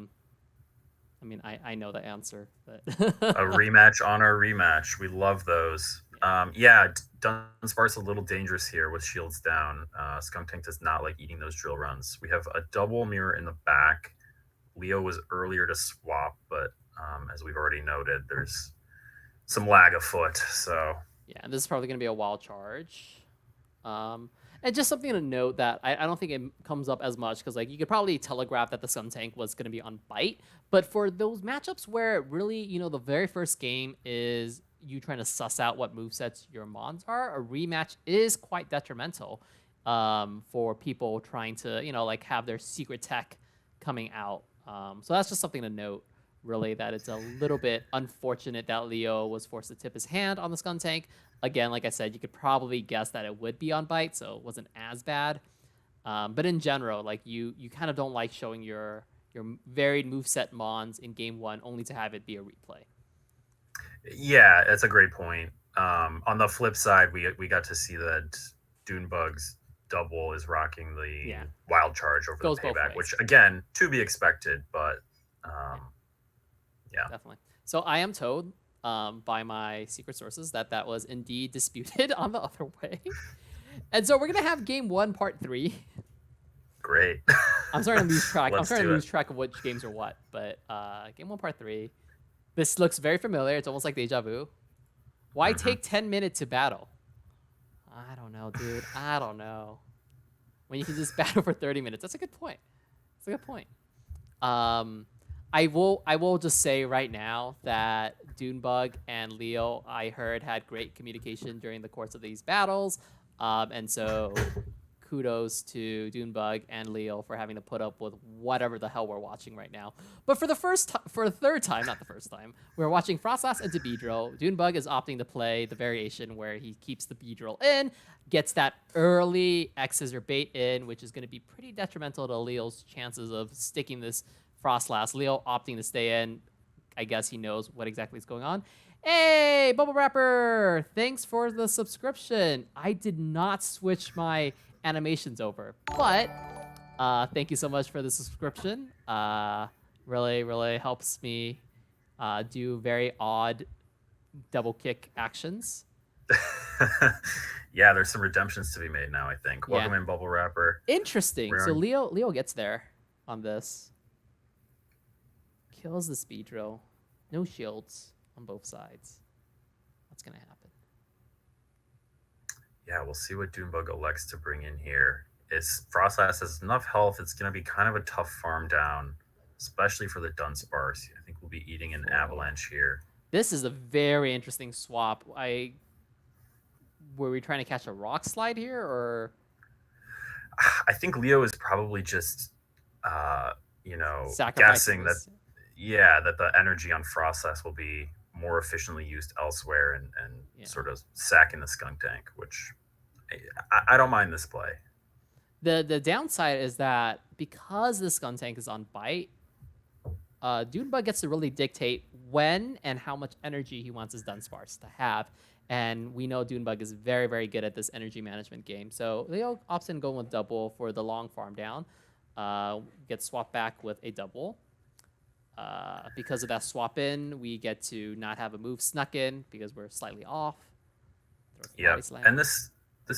S1: mean, I know the answer, but
S2: a rematch on our rematch. We love those. Yeah, Dunsparce a little dangerous here with shields down. Skunk Tank does not like eating those drill runs. We have a double mirror in the back. Leo was earlier to swap, but as we've already noted, there's some lag afoot. So
S1: yeah, this is probably going to be a wild charge. And just something to note that I don't think it comes up as much because you could probably telegraph that the Sun Tank was going to be on bite. But for those matchups where really, the very first game is you trying to suss out what movesets your mons are, a rematch is quite detrimental for people trying to, have their secret tech coming out. So that's just something to note really that it's a little bit unfortunate that Leo was forced to tip his hand on the Skuntank. Again, like I said, you could probably guess that it would be on bite, so it wasn't as bad. But in general, like you kind of don't like showing your varied moveset mons in game one only to have it be a replay.
S2: Yeah, that's a great point. On the flip side, we got to see that Dunebug's double is rocking
S1: Yeah,
S2: the wild charge over the
S1: goes both
S2: payback,
S1: ways.
S2: which again to be expected, but
S1: Yeah,
S2: yeah.
S1: definitely. So I am told by my secret sources that that was indeed disputed on the other way. And so we're gonna have game one, part three.
S2: Great.
S1: I'm starting to lose track. I'm
S2: Let's
S1: starting to
S2: do it.
S1: lose track of which games are what. But game one, part three. This looks very familiar. It's almost like deja vu. Why
S2: Hmm.
S1: take 10 minutes to battle? I don't know, dude. I don't know. When you can just battle for 30 minutes. That's a good point. That's a good point. Um, I will just say right now that Dunebug and Leo, I heard, had great communication during the course of these battles. And so kudos to Dunebug and Leo for having to put up with whatever the hell we're watching right now. But for the third time, not the first time, we're watching Frostlass into Beedrill. Dunebug is opting to play the variation where he keeps the Beedrill in, gets that early X's or bait in, which is going to be pretty detrimental to Leo's chances of sticking this Frostlass. Leo opting to stay in. I guess he knows what exactly is going on. Hey, Bubble Wrapper! Thanks for the subscription. I did not switch my animations over, but thank you so much for the subscription. Really, really helps me do very odd double kick actions.
S2: Yeah, there's some redemptions to be made now, I think.
S1: Yeah,
S2: Welcome in, Bubble Wrapper.
S1: interesting.
S2: We're
S1: So
S2: on.
S1: Leo gets there on this. Kills the speed drill. No shields on both sides. What's gonna happen?
S2: Yeah, we'll see what Dunebug elects to bring in here. It's Frostlass has enough health. It's going to be kind of a tough farm down, especially for the Dunsparce. I think we'll be eating an
S1: Whoa.
S2: avalanche here.
S1: This is a very interesting swap. Were we trying to catch a rock slide here, or
S2: I think Leo is probably just,
S1: sacrificing
S2: guessing that,
S1: this?
S2: yeah, that the energy on Frostlass will be more efficiently used elsewhere and
S1: Yeah.
S2: sort of sacking the skunk tank, which I don't mind this play.
S1: The downside is that because this gun tank is on bite, Dunebug gets to really dictate when and how much energy he wants his Dunsparce to have. And we know Dunebug is very, very good at this energy management game. So Leo opts in going with double for the long farm down. Gets swapped back with a double. Because of that swap in, we get to not have a move snuck in because we're slightly off.
S2: Yep, and this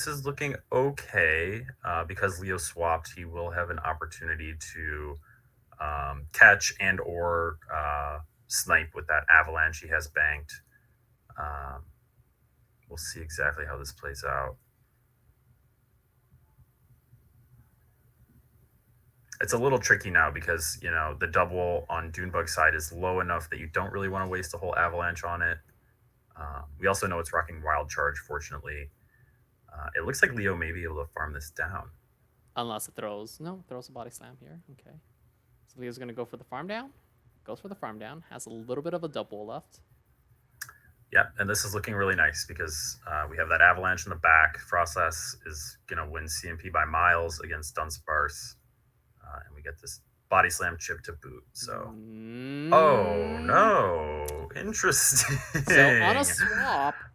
S2: is looking okay because Leo swapped. He will have an opportunity to catch and or snipe with that avalanche he has banked. Um, we'll see exactly how this plays out. It's a little tricky now because the double on Dunebug's side is low enough that you don't really want to waste a whole avalanche on it. We also know it's rocking wild charge. Fortunately, it looks like Leo may be able to farm this down.
S1: Unless it throws a body slam here. Okay, so Leo's gonna go for the farm down. Goes for the farm down. Has a little bit of a double left.
S2: Yeah, and this is looking really nice because we have that avalanche in the back. Frostlass is going to win CMP by miles against Dunsparce. And we get this body slam chip to boot. So, oh no, interesting.
S1: So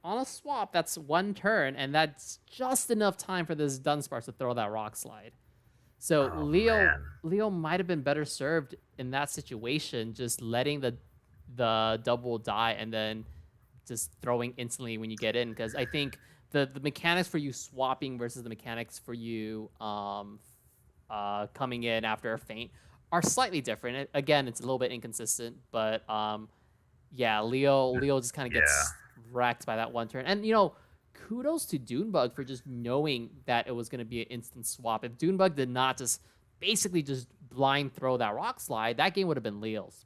S1: on a swap, that's one turn, and that's just enough time for this Dunsparce to throw that rock slide. So
S2: Oh
S1: Leo
S2: man.
S1: Leo might have been better served in that situation, just letting the double die and then just throwing instantly when you get in. Because I think the mechanics for you swapping versus the mechanics for you coming in after a feint are slightly different. Again, it's a little bit inconsistent, but yeah, Leo just kind of
S2: Yeah.
S1: gets wrecked by that one turn. And kudos to Dunebug for just knowing that it was going to be an instant swap. If Dunebug did not just basically just blind throw that rock slide, that game would have been Leo's.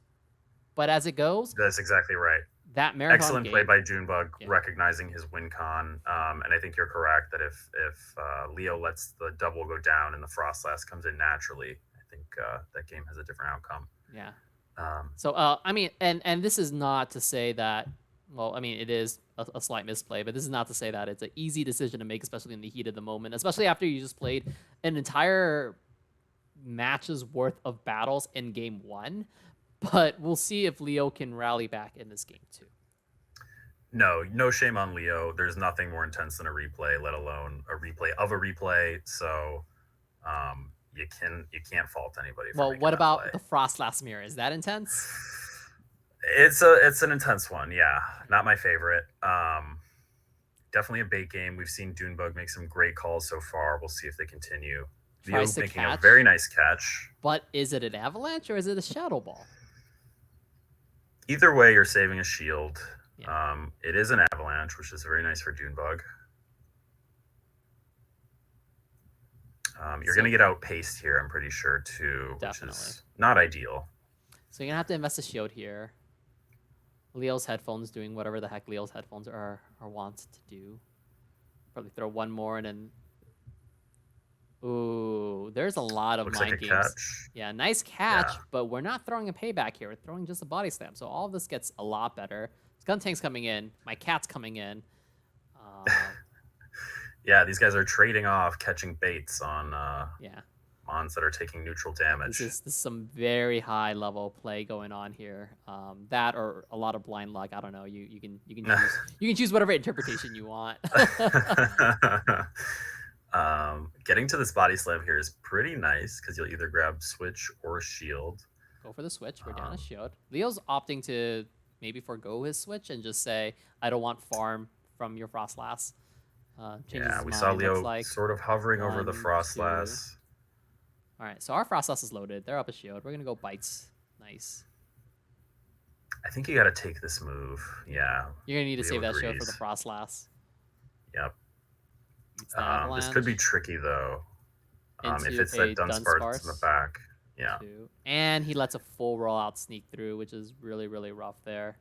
S1: But as it goes,
S2: That's exactly right.
S1: that marathon
S2: Excellent
S1: game,
S2: play by Dunebug,
S1: yeah.
S2: recognizing his win con. And I think you're correct that if Leo lets the double go down and the Frostlass comes in naturally, I think that game has a different outcome.
S1: Yeah. So, I mean, and this is not to say that. Well, I mean, it is a slight misplay, but this is not to say that it's an easy decision to make, especially in the heat of the moment, especially after you just played an entire match's worth of battles in game one. But we'll see if Leo can rally back in this game too.
S2: No shame on Leo. There's nothing more intense than a replay, let alone a replay of a replay. So you can't fault anybody for
S1: Well,
S2: making
S1: what
S2: that play.
S1: about the Frost Last Mirror? Is that intense?
S2: It's an intense one. Yeah, not my favorite. Definitely a bait game. We've seen Dunebug make some great calls so far. We'll see if they continue. Leo
S1: Tries to
S2: making a
S1: catch,
S2: very nice catch.
S1: but is it an avalanche or is it a shadow ball?
S2: Either way, you're saving a shield.
S1: Yeah.
S2: It is an avalanche, which is very nice for Dunebug. You're going to get outpaced here, I'm pretty sure, too,
S1: Definitely.
S2: which is not ideal.
S1: So you're going to have to invest a shield here. Leo's headphones doing whatever the heck Leo's headphones are wont to do. Probably throw one more and then... Ooh, there's a lot of
S2: Looks
S1: mind
S2: like a
S1: games.
S2: catch.
S1: Yeah, nice catch,
S2: Yeah.
S1: but we're not throwing a payback here. We're throwing just a body slam. So all of this gets a lot better. Skuntank's coming in. My cat's coming in.
S2: Yeah, these guys are trading off catching baits on
S1: Yeah.
S2: mons that are taking neutral damage.
S1: This is some very high level play going on here. That or a lot of blind luck. I don't know. You can choose whatever interpretation you want.
S2: Getting to this body slam here is pretty nice because you'll either grab switch or shield.
S1: Go for the switch. We're down a shield. Leo's opting to maybe forego his switch and just say, I don't want farm from your Frostlass.
S2: Yeah, we saw Leo
S1: like.
S2: sort of hovering over the Frostlass.
S1: All right, so our Frostlass is loaded. They're up a shield. We're going to go bites. Nice.
S2: I think you got to take this move. Yeah.
S1: You're going to need to save that shield for the Frostlass.
S2: Yep. This could be tricky, though. If it's that Dunsparce in the back. Yeah.
S1: And he lets a full rollout sneak through, which is really, really rough there.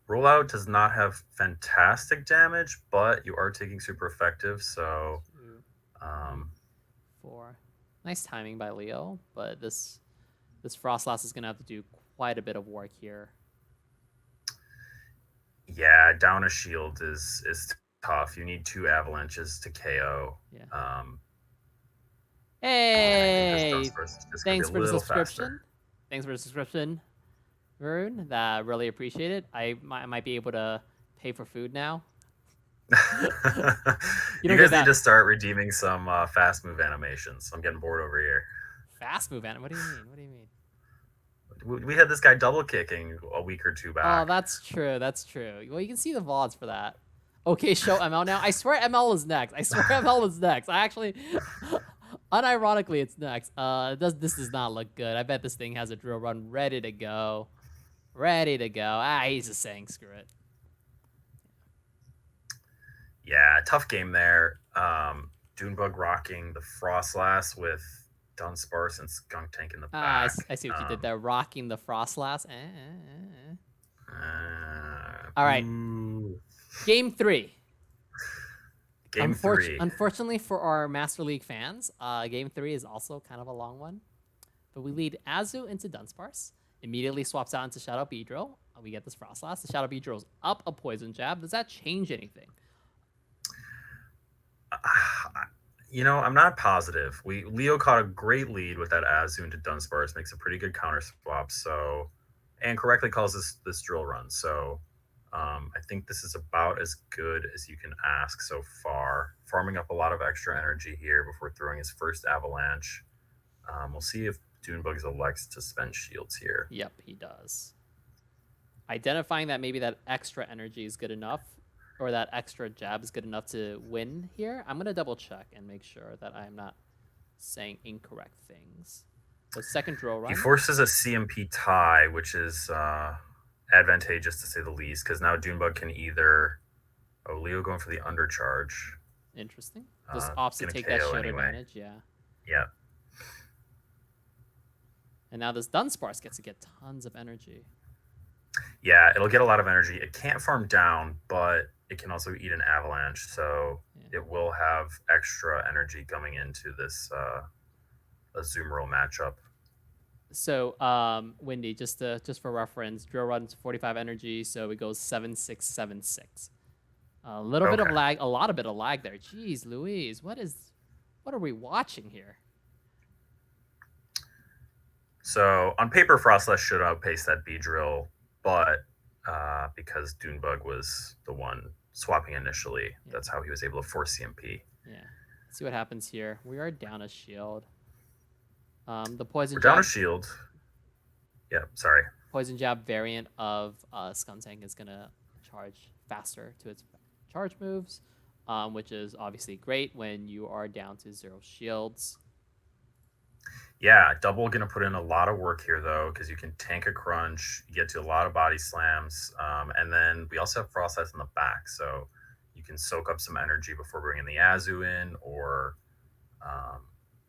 S2: Rollout does not have fantastic damage, but you are taking super effective, so...
S1: 4. Nice timing by Leo, but this Frostlass is going to have to do quite a bit of work here.
S2: Yeah, down a shield is tough. You need 2 avalanches to KO.
S1: Yeah. Hey!
S2: Thanks for the subscription.
S1: Thanks for the subscription, Varun. That really appreciate it. I might be able to pay for food now.
S2: You guys need to start redeeming some fast move animations. I'm getting bored over here.
S1: Fast move animation? What do you mean?
S2: We had this guy double kicking a week or 2 back.
S1: Oh, that's true. That's true. Well, you can see the VODs for that. Okay, show ML now. I swear ML is next. I actually, unironically, it's next. This does not look good. I bet this thing has a drill run ready to go. He's just saying screw it.
S2: Yeah, tough game there. Dunebug rocking the Frostlass with Dunsparce and Skuntank in the back.
S1: I see what you did there. Rocking the Frostlass. All right. Game 3.
S2: Game 3.
S1: Unfortunately for our Master League fans, Game 3 is also kind of a long one. But we lead Azu into Dunsparce. Immediately swaps out into Shadow Beedrill. We get this Frostlass. The Shadow Beedrill's up a Poison Jab. Does that change anything?
S2: I'm not positive. Leo caught a great lead with that Azu into Dunsparce. Makes a pretty good counter swap. And correctly calls this drill run. So I think this is about as good as you can ask so far. Farming up a lot of extra energy here before throwing his first avalanche. We'll see if Dunebug elects to spend shields here.
S1: Yep, he does. Identifying that maybe that extra energy is good enough, or that extra jab is good enough to win here. I'm going to double check and make sure that I'm not saying incorrect things. So second drill run.
S2: He forces a CMP tie, which is advantageous to say the least, because now Dunebug can either... Oh, Leo going for the undercharge.
S1: Interesting. Just opts to take that shield advantage, yeah.
S2: Yeah.
S1: And now this Dunsparce gets to get tons of energy.
S2: Yeah, it'll get a lot of energy. It can't farm down, but it can also eat an avalanche, so it will have extra energy coming into this Azumarill matchup.
S1: So, Windy, just for reference, drill runs 45 energy, so it goes 7-6-7-6. A little bit of
S2: Okay.
S1: lag, a lot of bit of lag there. Jeez, Louise, what are we watching here?
S2: So on paper, Frostlass should outpace that Beedrill, but because Dunebug was the one swapping initially,
S1: Yeah,
S2: that's how he was able to force CMP.
S1: yeah. Let's see what happens here. We are down a shield. The poison
S2: We're down a
S1: jab,
S2: shield. Yeah, sorry.
S1: variant of Skuntank is gonna charge faster to its charge moves, which is obviously great when you are down to 0 shields.
S2: Yeah, double gonna put in a lot of work here though, because you can tank a crunch, you get to a lot of body slams, and then we also have Frostlass in the back, so you can soak up some energy before bringing the Azu in, or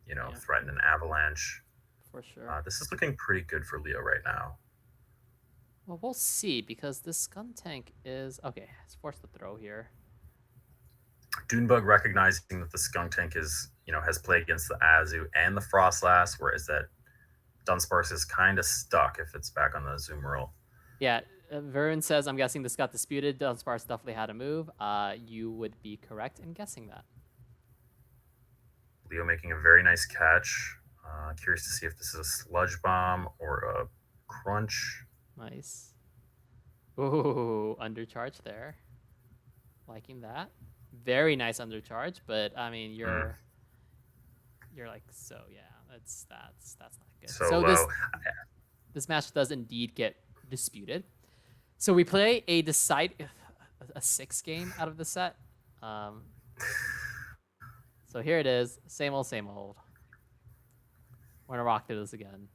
S1: Yeah,
S2: threaten an avalanche.
S1: for sure.
S2: This is looking pretty good for Leo right now.
S1: Well, we'll see because this Skuntank is okay. It's forced to throw here.
S2: Dunebug recognizing that the Skunk Tank has played against the Azu and the Frostlass, whereas that Dunsparce is kind of stuck if it's back on the Azumarill.
S1: Yeah, Varun says, I'm guessing this got disputed. Dunsparce definitely had a move. You would be correct in guessing that.
S2: Leo making a very nice catch. Curious to see if this is a Sludge Bomb or a Crunch.
S1: Nice. Ooh, undercharge there. Liking that. Very nice undercharge, but I mean, you're like, so yeah, that's not good.
S2: So
S1: So
S2: low.
S1: this match does indeed get disputed. So we play a 6 game out of the set. So here it is, same old, same old. We're gonna rock through this again.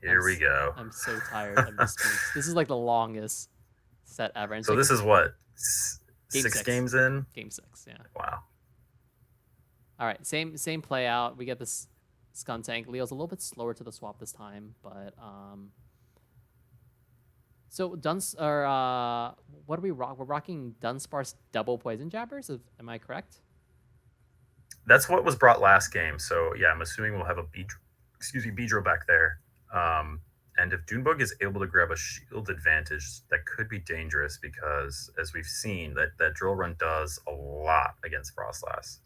S2: Here we go.
S1: I'm so tired of disputes. This is like the longest set ever. And
S2: so this is what,
S1: Game
S2: six
S1: 6.
S2: games in?
S1: Game 6, yeah.
S2: Wow.
S1: All right, same play out. We get this Skuntank. Leo's a little bit slower to the swap this time, but so what do we rock? We're rocking Dunsparce double poison jabbers. Am I correct?
S2: That's what was brought last game. So yeah, I'm assuming we'll have a Beedrill back there. And if Dunebug is able to grab a shield advantage, that could be dangerous because, as we've seen, that drill run does a lot against Frostlass.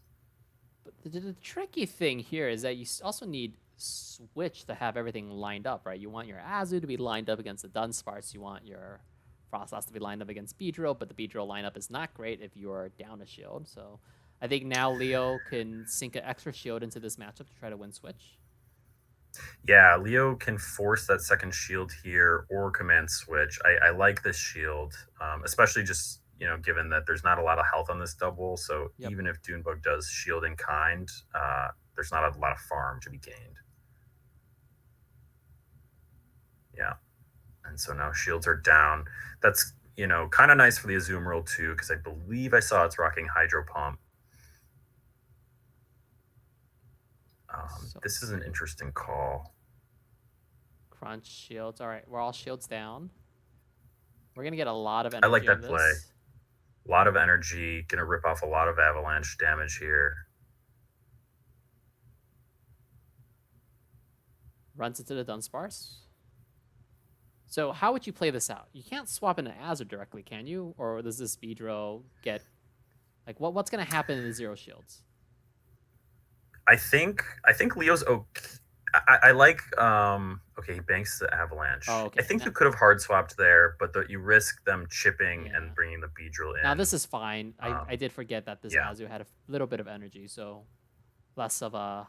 S1: But the tricky thing here is that you also need Switch to have everything lined up, right? You want your Azu to be lined up against the Dunsparce. You want your Frostlass to be lined up against Beedrill, but the Beedrill lineup is not great if you're down a shield. So I think now Leo can sink an extra shield into this matchup to try to win Switch.
S2: Yeah, Leo can force that second shield here or command switch. I like this shield, especially just given that there's not a lot of health on this double. So even if Dunebug does shield in kind, there's not a lot of farm to be gained. Yeah, and so now shields are down. That's kind of nice for the Azumarill too, because I believe I saw it's rocking Hydro Pump. This is an interesting call.
S1: Crunch shields. All right, we're all shields down. We're gonna get a lot of energy.
S2: I like that play. A lot of energy. Gonna rip off a lot of avalanche damage here.
S1: Runs into the Dunsparce. So how would you play this out? You can't swap into Azure directly, can you? Or does this Beedrill get like what's gonna happen in the 0 shields?
S2: I think Leo's okay. I like okay, he banks the avalanche.
S1: Oh, okay.
S2: I think you could have hard swapped there, but you risk them chipping and bringing the Beedrill in.
S1: Now this is fine. I did forget that this Azu had a little bit of energy, so less of a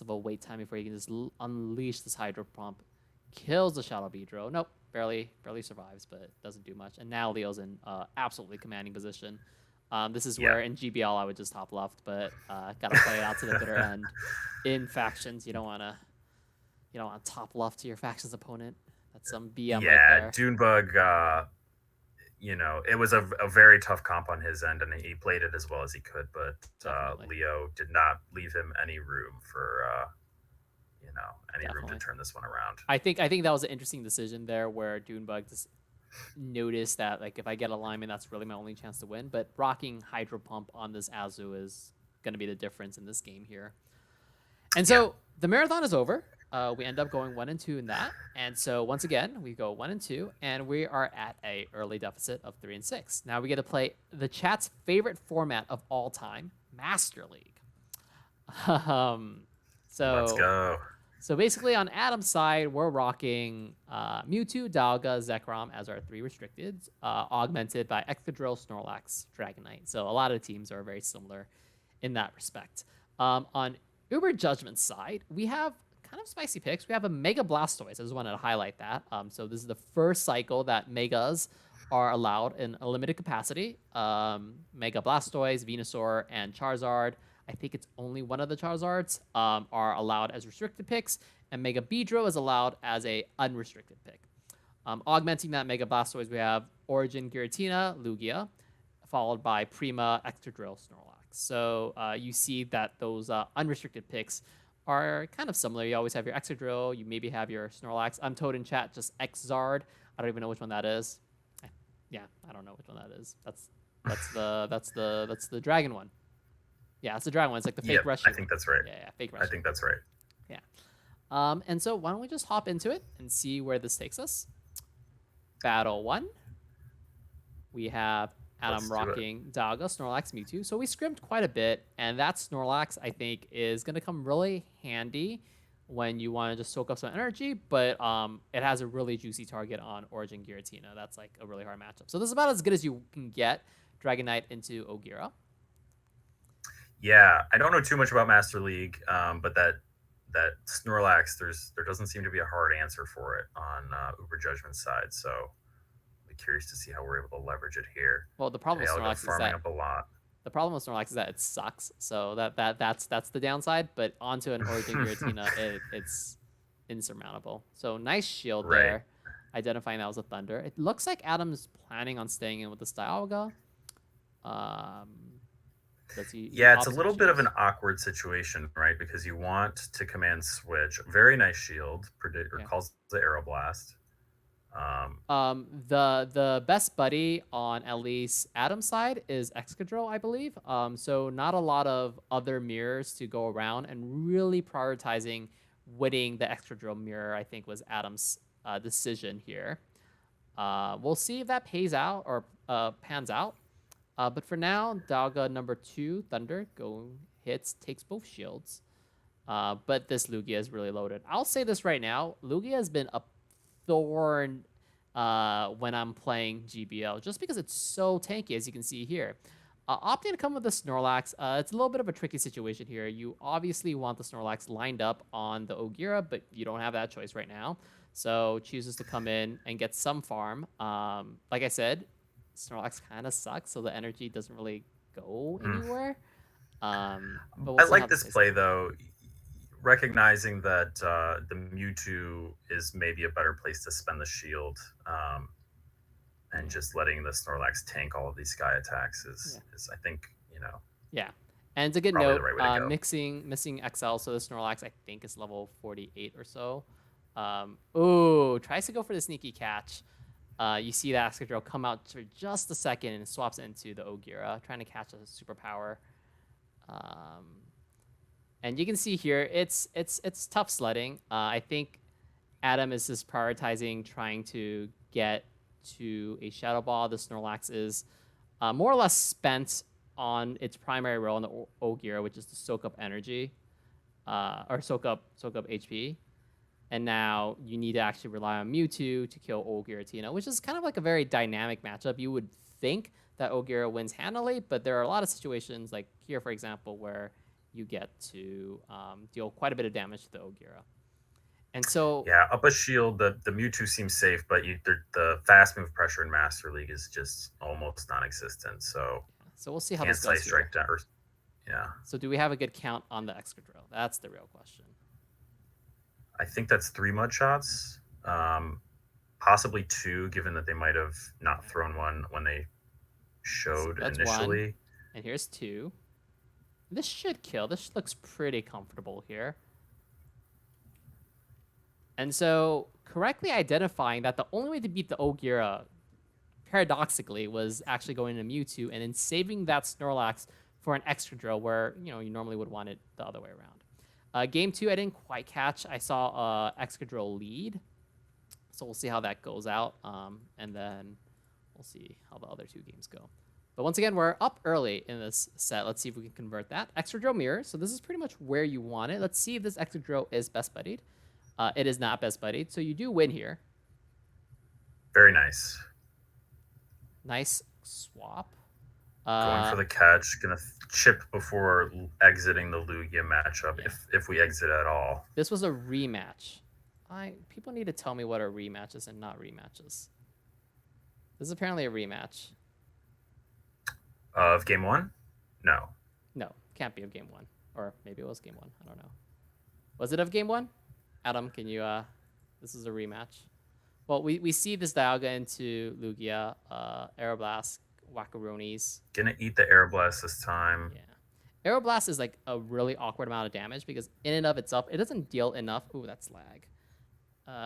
S1: wait time before you can just unleash this Hydro Pump. Kills the Shadow Beedrill. Nope, barely survives, but doesn't do much. And now Leo's in absolutely commanding position. This is where in GBL I would just top left, but gotta play it out to the bitter end. In factions, you don't wanna top left to your factions opponent. That's some BM right there.
S2: Dunebug, it was a very tough comp on his end, and he played it as well as he could, but Leo did not leave him any room for room to turn this one around.
S1: I think that was an interesting decision there where Dunebug just noticed that like if I get alignment, that's really my only chance to win. But rocking Hydro Pump on this Azu is going to be the difference in this game here. And so the marathon is over. We end up going 1-2 in that, and so once again we go 1-2, and we are at a early deficit of 3-6. Now we get to play the chat's favorite format of all time, Master League. um,
S2: Let's
S1: so
S2: go.
S1: so basically on Adam's side, we're rocking Mewtwo, Dialga, Zekrom as our 3 restricted, augmented by Excadrill, Snorlax, Dragonite. So a lot of teams are very similar in that respect. On Uber Judgment's side, we have kind of spicy picks. We have a Mega Blastoise. I just wanted to highlight that. So this is the first cycle that Megas are allowed in a limited capacity. Mega Blastoise, Venusaur, and Charizard. I think it's only one of the Charizards are allowed as restricted picks, and Mega Beedrill is allowed as a unrestricted pick. Augmenting that Mega Blastoise, we have Origin Giratina, Lugia, followed by Prima, Excadrill, Snorlax. So you see that those unrestricted picks are kind of similar. You always have your Excadrill, you maybe have your Snorlax. I'm told in chat just Xzard. I don't even know which one that is. Yeah, I don't know which one that is. That's the dragon one. Yeah, it's the dragon one. It's like the fake Russian.
S2: I think that's right.
S1: Yeah, fake Russian.
S2: I think that's right.
S1: Yeah. And so why don't we just hop into it and see where this takes us? Battle 1. We have Adam rocking Dialga, Snorlax, Mewtwo. So we scrimped quite a bit, and that Snorlax, I think, is going to come really handy when you want to just soak up some energy, but it has a really juicy target on Origin Giratina. That's like a really hard matchup. So this is about as good as you can get Dragonite into Ogira.
S2: Yeah, I don't know too much about Master League, but that Snorlax, there doesn't seem to be a hard answer for it on Uber Judgment's side. So I'm curious to see how we're able to leverage it here.
S1: Well, the problem with Snorlax is that
S2: up a lot.
S1: The problem with Snorlax is that it sucks. So that's the downside. But onto an Origin Giratina, it's insurmountable. So nice shield there, identifying that was a Thunder. It looks like Adam's planning on staying in with the Dialga.
S2: It's a little bit of an awkward situation, right? Because you want to command switch. Very nice shield, calls the Aeroblast.
S1: The best buddy on at least Adam's side is Excadrill, I believe. So not a lot of other mirrors to go around, and really prioritizing winning the Excadrill mirror, I think, was Adam's decision here. We'll see if that pays out or pans out. But for now, Dialga number 2, Thunder, takes both shields. But this Lugia is really loaded. I'll say this right now. Lugia has been a thorn when I'm playing GBL, just because it's so tanky, as you can see here. Opting to come with the Snorlax, it's a little bit of a tricky situation here. You obviously want the Snorlax lined up on the Ogira, but you don't have that choice right now. So chooses to come in and get some farm. Like I said, Snorlax kind of sucks, so the energy doesn't really go anywhere.
S2: But I like this play, though, recognizing that the Mewtwo is maybe a better place to spend the shield, and just letting the Snorlax tank all of these sky attacks is I think,
S1: Yeah. And to get note, missing XL, so the Snorlax, I think, is level 48 or so. Tries to go for the sneaky catch. You see that Excadrill come out for just a second and swaps into the Ogira, trying to catch a superpower. And you can see here, it's tough sledding. I think Adam is just prioritizing trying to get to a Shadow Ball. The Snorlax is more or less spent on its primary role in the Ogira, which is to soak up energy, or soak up HP. And now you need to actually rely on Mewtwo to kill Giratina, which is kind of like a very dynamic matchup. You would think that Ogira wins handily, but there are a lot of situations, like here, for example, where you get to deal quite a bit of damage to the Ogira. And so...
S2: Yeah, up a shield, the Mewtwo seems safe, but the fast move pressure in Master League is just almost non-existent. So
S1: we'll see how this goes here.
S2: Yeah.
S1: So do we have a good count on the Excadrill? That's the real question.
S2: I think that's 3 mud shots, possibly 2, given that they might have not thrown one when they showed initially.
S1: 1. And here's 2. This should kill. This looks pretty comfortable here. And so correctly identifying that the only way to beat the Ogira, paradoxically, was actually going to Mewtwo and then saving that Snorlax for an Excadrill where, you normally would want it the other way around. Game 2, I didn't quite catch. I saw Excadrill lead, so we'll see how that goes out, and then we'll see how the other 2 games go. But once again, we're up early in this set. Let's see if we can convert that. Excadrill mirror, so this is pretty much where you want it. Let's see if this Excadrill is best buddied. It is not best buddied, so you do win here.
S2: Very nice.
S1: Nice swap.
S2: Going for the catch, gonna chip before exiting the Lugia matchup,
S1: Yeah.
S2: if we exit at all.
S1: This was a rematch. People need to tell me what are rematches and not rematches. This is apparently a rematch.
S2: Of game 1? No.
S1: No, can't be of game 1. Or maybe it was game 1. I don't know. Was it of game 1? Adam, can you this is a rematch. Well, we see this Dialga into Lugia, Aeroblast, Wackaroonies.
S2: Gonna eat the Aeroblast this time.
S1: Yeah. Aeroblast is like a really awkward amount of damage because in and of itself, it doesn't deal enough. Ooh, that's lag.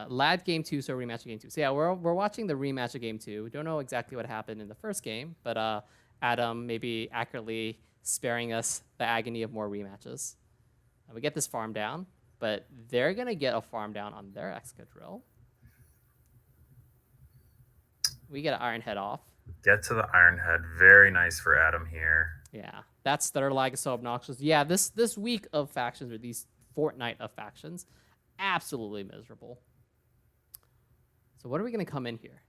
S1: Lag game 2, so rematch of game 2. So yeah, we're watching the rematch of game 2. We don't know exactly what happened in the first game, but Adam maybe accurately sparing us the agony of more rematches. We get this farm down, but they're gonna get a farm down on their Excadrill. We get an Iron Head off.
S2: Get to the Iron Head. Very nice for Adam here.
S1: Yeah, that's their lag is so obnoxious. Yeah, this week of factions, or these fortnight of factions, absolutely miserable. So what are we going to come in here?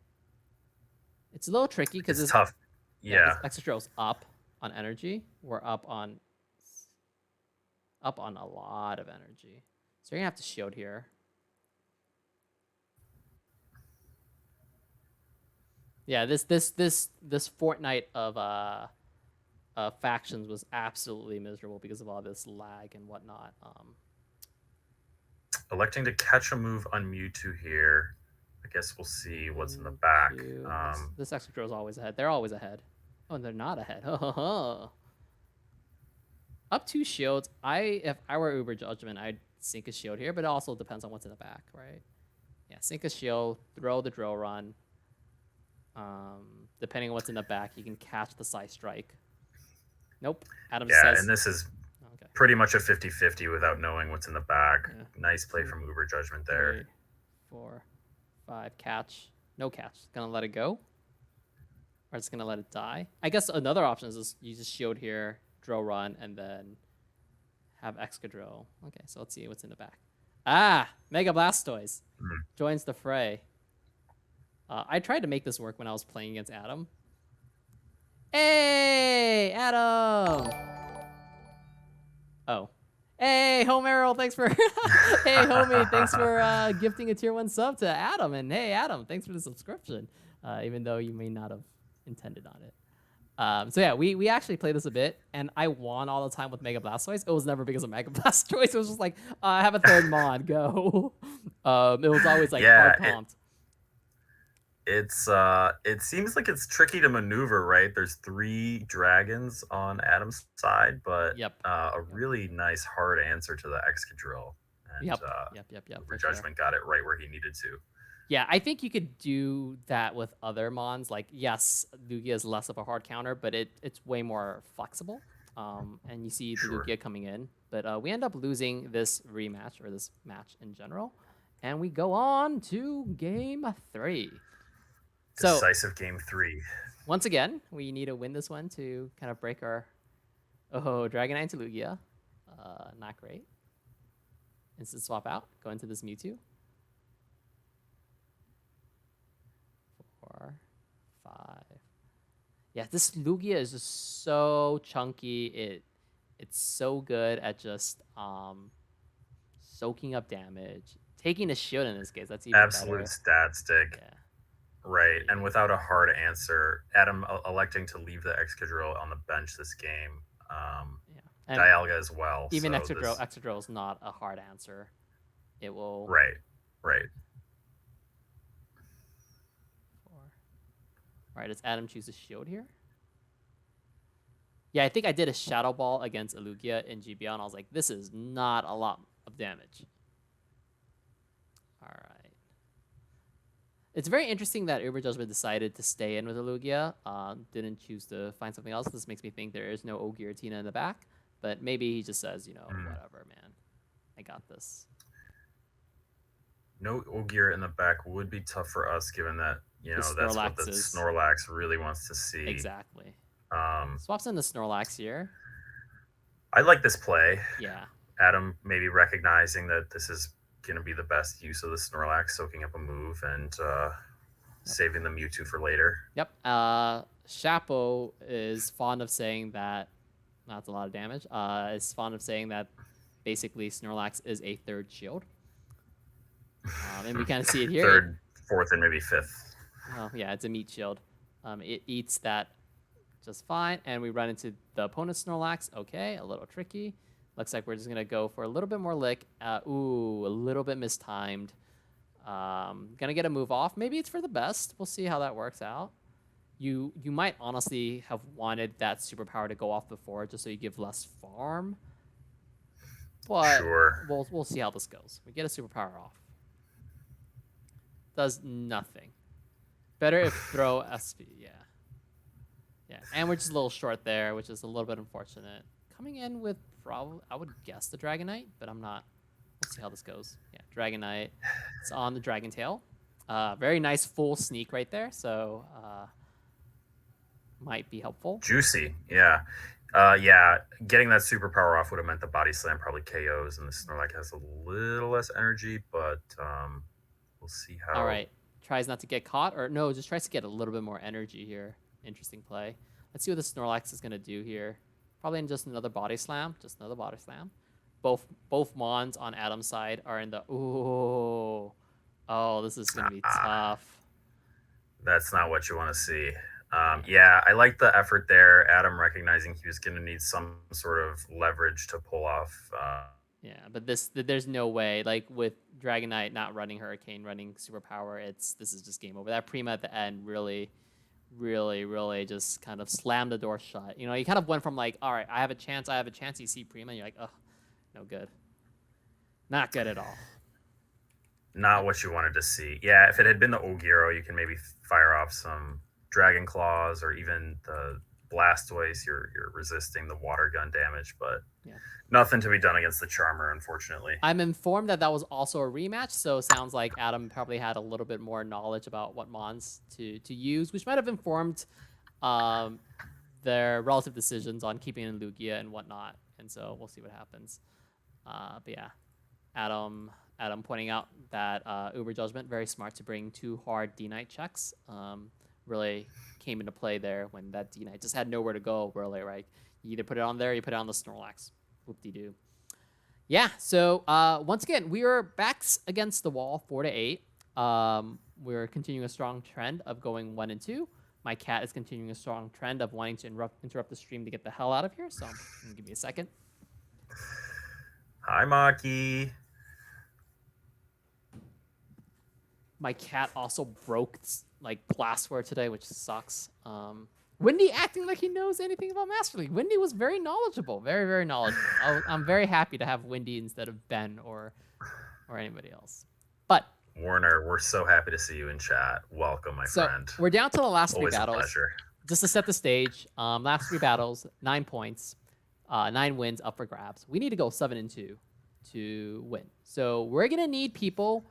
S1: It's a little tricky because
S2: it's tough. Yeah.
S1: Excadrill's up on energy. We're up on a lot of energy. So you're going to have to shield here. Yeah, this fortnight of factions was absolutely miserable because of all this lag and whatnot.
S2: Electing to catch a move on Mewtwo here. I guess we'll see what's in the back.
S1: This Excadrill is always ahead. They're always ahead. Oh, and they're not ahead. Up 2 shields. If I were Uber Judgment, I'd sink a shield here, but it also depends on what's in the back, right? Yeah, sink a shield, throw the drill run. Depending on what's in the back, you can catch the Psy Strike. Nope. Adam says.
S2: And this is pretty much a 50-50 without knowing what's in the back. Yeah. Nice play from Uber Judgment there.
S1: 3, 4, 5, catch. No catch. Gonna let it go? Or it's gonna let it die? I guess another option is you just shield here, drill run, and then have Excadrill. Okay, so let's see what's in the back. Mega Blastoise joins the fray. I tried to make this work when I was playing against Adam. Hey, Adam! Oh. Hey, Home Errol, thanks for... Hey, homie, thanks for gifting a tier 1 sub to Adam. And hey, Adam, thanks for the subscription, even though you may not have intended on it. So yeah, we actually played this a bit, and I won all the time with Mega Blastoise. It was never because of Mega Blastoise. It was just like, I have a third mod, go. It was always like hard comped.
S2: It seems like it's tricky to maneuver, right? There's 3 dragons on Adam's side, but a really nice hard answer to the Excadrill. And
S1: Yep.
S2: Judgment got it right where he needed to.
S1: Yeah, I think you could do that with other mons. Like, yes, Lugia is less of a hard counter, but it's way more flexible. And you see the Lugia coming in. But we end up losing this rematch, or this match in general. And we go on to game 3.
S2: Decisive game 3.
S1: Once again, we need to win this one to kind of break our... Oh, Dragonite to Lugia. Not great. Instant swap out. Go into this Mewtwo. 4, 5. Yeah, this Lugia is just so chunky. It's so good at just soaking up damage. Taking a shield in this case, that's even
S2: absolute
S1: better.
S2: Stat stick. Yeah. Right, and without a hard answer, Adam electing to leave the Excadrill on the bench this game. And Dialga as well.
S1: Even so Excadrill is not a hard answer. It will...
S2: Right.
S1: 4. All right, does Adam choose a shield here? Yeah, I think I did a Shadow Ball against Lugia in GBL, and I was like, this is not a lot of damage. All right. It's very interesting that Uber Judgment decided to stay in with Lugia. Didn't choose to find something else. This makes me think there is no Ogiratina in the back, but maybe he just says, whatever, man. I got this.
S2: No Ogier in the back would be tough for us, given that
S1: The
S2: that's what the
S1: Snorlax is.
S2: Snorlax really wants to see.
S1: Exactly.
S2: Um,
S1: Swaps in the Snorlax here.
S2: I like this play.
S1: Yeah.
S2: Adam maybe recognizing that this is going to be the best use of the Snorlax, soaking up a move and
S1: Yep.
S2: saving the Mewtwo for later.
S1: Yep. Chapo is fond of saying that. That's a lot of damage. Is fond of saying that basically Snorlax is a third shield. And we kind of see it here.
S2: Third, fourth, and maybe fifth.
S1: Well, yeah, it's a meat shield. It eats that just fine, and we run into the opponent's Snorlax. Okay, a little tricky. Looks like we're just gonna go for a little bit more lick. Ooh, a little bit mistimed. Gonna get a move off. Maybe it's for the best. We'll see how that works out. You might honestly have wanted that superpower to go off before, just so you give less farm. But
S2: Sure.
S1: we'll see how this goes. We get a superpower off. Does nothing. Better if throw SP. Yeah. Yeah, and we're just a little short there, which is a little bit unfortunate. Coming in with probably, I would guess the Dragonite, but I'm not. We'll see how this goes. Yeah, Dragonite. It's on the Dragon Tail. Very nice full sneak right there, so might be helpful.
S2: Juicy. Yeah. Yeah, getting that superpower off would have meant the body slam probably KOs, and the Snorlax has a little less energy, but we'll see how.
S1: All right, tries not to get caught, or no, just tries to get a little bit more energy here. Interesting play. Let's see what the Snorlax is gonna do here. Probably in just another body slam. Just another body slam. Both Mons on Adam's side are in the ooh. Oh, this is gonna be tough.
S2: That's not what you want to see. Yeah, I like the effort there. Adam recognizing he was going to need some sort of leverage to pull off.
S1: Yeah, but there's no way. Like with Dragonite not running Hurricane, running Superpower, this is just game over. That Prima at the end really just kind of slammed the door shut. You know, you kind of went from like, all right, I have a chance. You see Prima, and you're like, oh, no good. Not good at all.
S2: Not what you wanted to see. Yeah, if it had been the Ogiro, you can maybe fire off some Dragon Claws or even the Blastoise. You're resisting the water gun damage, but
S1: yeah,
S2: nothing to be done against the Charmer, unfortunately.
S1: I'm informed that was also a rematch, so it sounds like Adam probably had a little bit more knowledge about what Mons to use, which might have informed their relative decisions on keeping in Lugia and whatnot. And so we'll see what happens. But yeah, Adam pointing out that Uber Judgment, very smart to bring 2 hard D-Knight checks. Really came into play there when that D-Knight just had nowhere to go, really, right? You either put it on there or you put it on the Snorlax. Whoop-de-doo. Yeah, so once again, we are backs against the wall, 4-8. We're continuing a strong trend of going 1 and 2. My cat is continuing a strong trend of wanting to interrupt the stream to get the hell out of here, so give me a second.
S2: Hi, Maki.
S1: My cat also broke like glassware today, which sucks. Windy acting like he knows anything about Master League. Windy was very knowledgeable, very knowledgeable. I'm very happy to have Windy instead of Ben or anybody else. But
S2: Warner, we're so happy to see you in chat. Welcome, my friend.
S1: We're down to the last
S2: Always
S1: 3 battles.
S2: A pleasure.
S1: Just to set the stage, last 3 battles, 9 points, 9 wins up for grabs. We need to go 7-2 to win. So we're gonna need people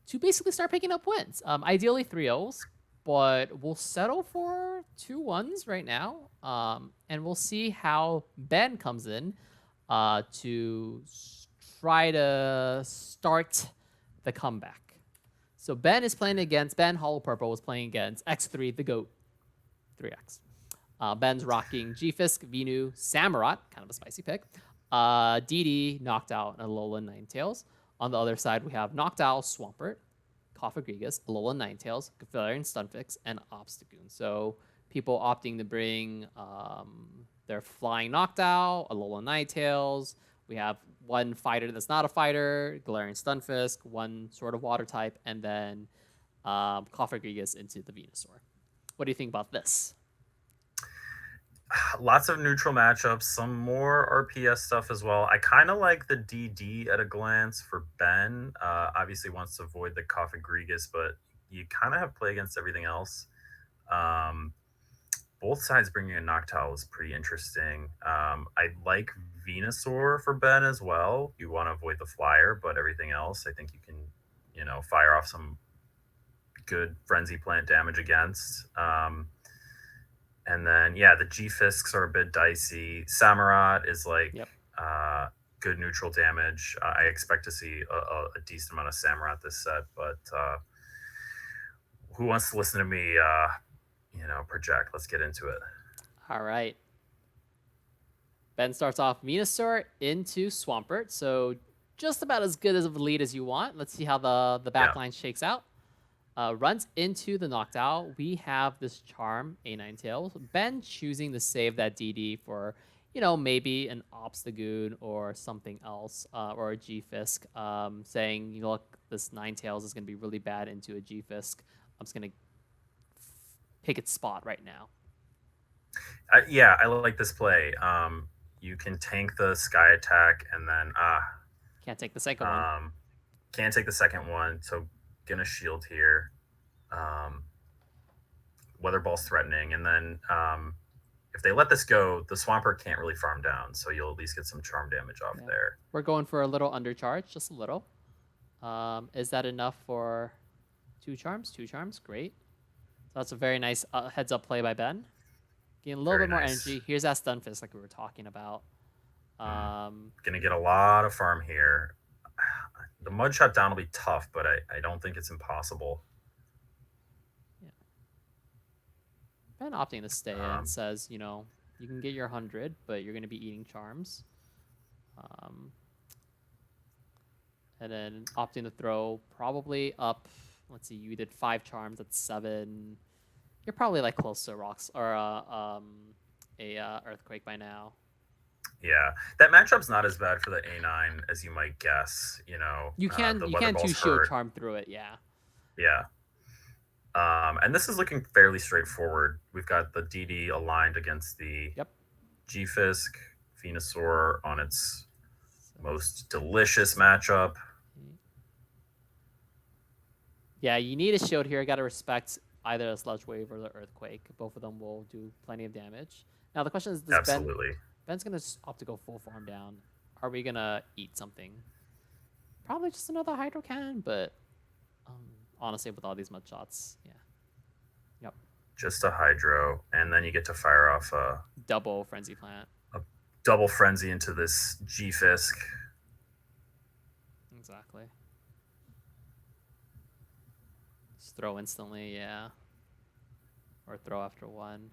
S1: to basically start picking up wins. Ideally 3-0s, but we'll settle for 2-1s right now. And we'll see how Ben comes in to try to start the comeback. So Ben Hollow Purple was playing against X3, the GOAT, 3X. Ben's rocking G-Fisk, Venu, Samurott, kind of a spicy pick. DD, Noctowl, and Alola Ninetales. On the other side, we have Noctowl, Swampert, Cofagrigus, Alola Ninetales, Galarian Stunfix, and Obstagoon. So people opting to bring their Flying Noctowl, Alola Ninetales. We have one fighter that's not a fighter, Galarian Stunfisk, one sort of water type, and then Cofagrigus into the Venusaur. What do you think about this?
S2: Lots of neutral matchups, some more RPS stuff as well. I kind of like the DD at a glance for Ben. Obviously wants to avoid the Cofagrigus, but you kind of have play against everything else. both sides bringing in Noctowl is pretty interesting. I like Venusaur for Ben as well. You want to avoid the flyer, but everything else, I think you can, fire off some good frenzy plant damage against. And then yeah, the G-Fisks are a bit dicey. Samurott is like
S1: Yep.
S2: good neutral damage. I expect to see a decent amount of Samurott this set, but who wants to listen to me project? Let's get into it.
S1: All right. Ben starts off Venusaur into Swampert, so just about as good as of a lead as you want. Let's see how the
S2: Yeah.
S1: backline shakes out. Runs into the Noctowl. We have this Charm, A9tails. Ben choosing to save that DD for, maybe an Obstagoon or something else, or a G-Fisk, saying, look, this Ninetales is going to be really bad into a G-Fisk. I'm just going to pick its spot right now.
S2: Yeah, I like this play. You can tank the Sky attack and then
S1: Can't take the second one.
S2: Can't take the second one, so gonna shield here. Weather Ball's threatening, and then if they let this go, the Swampert can't really farm down, so you'll at least get some charm damage off there.
S1: We're going for a little undercharge, just a little. Is that enough for 2 charms? 2 charms, great. So that's a very nice heads up play by Ben. Getting a little bit more energy. Here's that Stunfisk like we were talking about.
S2: Gonna get a lot of farm here. The Mud Shot down will be tough, but I don't think it's impossible.
S1: Yeah. Ben opting to stay in says, you can get your 100, but you're going to be eating charms. And then opting to throw probably up. Let's see, you did 5 charms. That's 7. You're probably like close to rocks or earthquake by now.
S2: Yeah, that matchup's not as bad for the A9 as you might guess.
S1: You can 2 shield charm through it. Yeah.
S2: Yeah. And this is looking fairly straightforward. We've got the DD aligned against the G-Fisk, Venusaur on its most delicious matchup.
S1: Yeah, you need a shield here. Got to respect either the Sludge Wave or the Earthquake. Both of them will do plenty of damage. Now the question is, Ben's going to opt to go full farm down. Are we going to eat something? Probably just another Hydro Cannon, but honestly, with all these mud shots, yeah. Yep.
S2: Just a Hydro, and then you get to fire off a
S1: double Frenzy Plant.
S2: A double Frenzy into this G-Fisk.
S1: Exactly. Just throw instantly, yeah. Or throw after 1.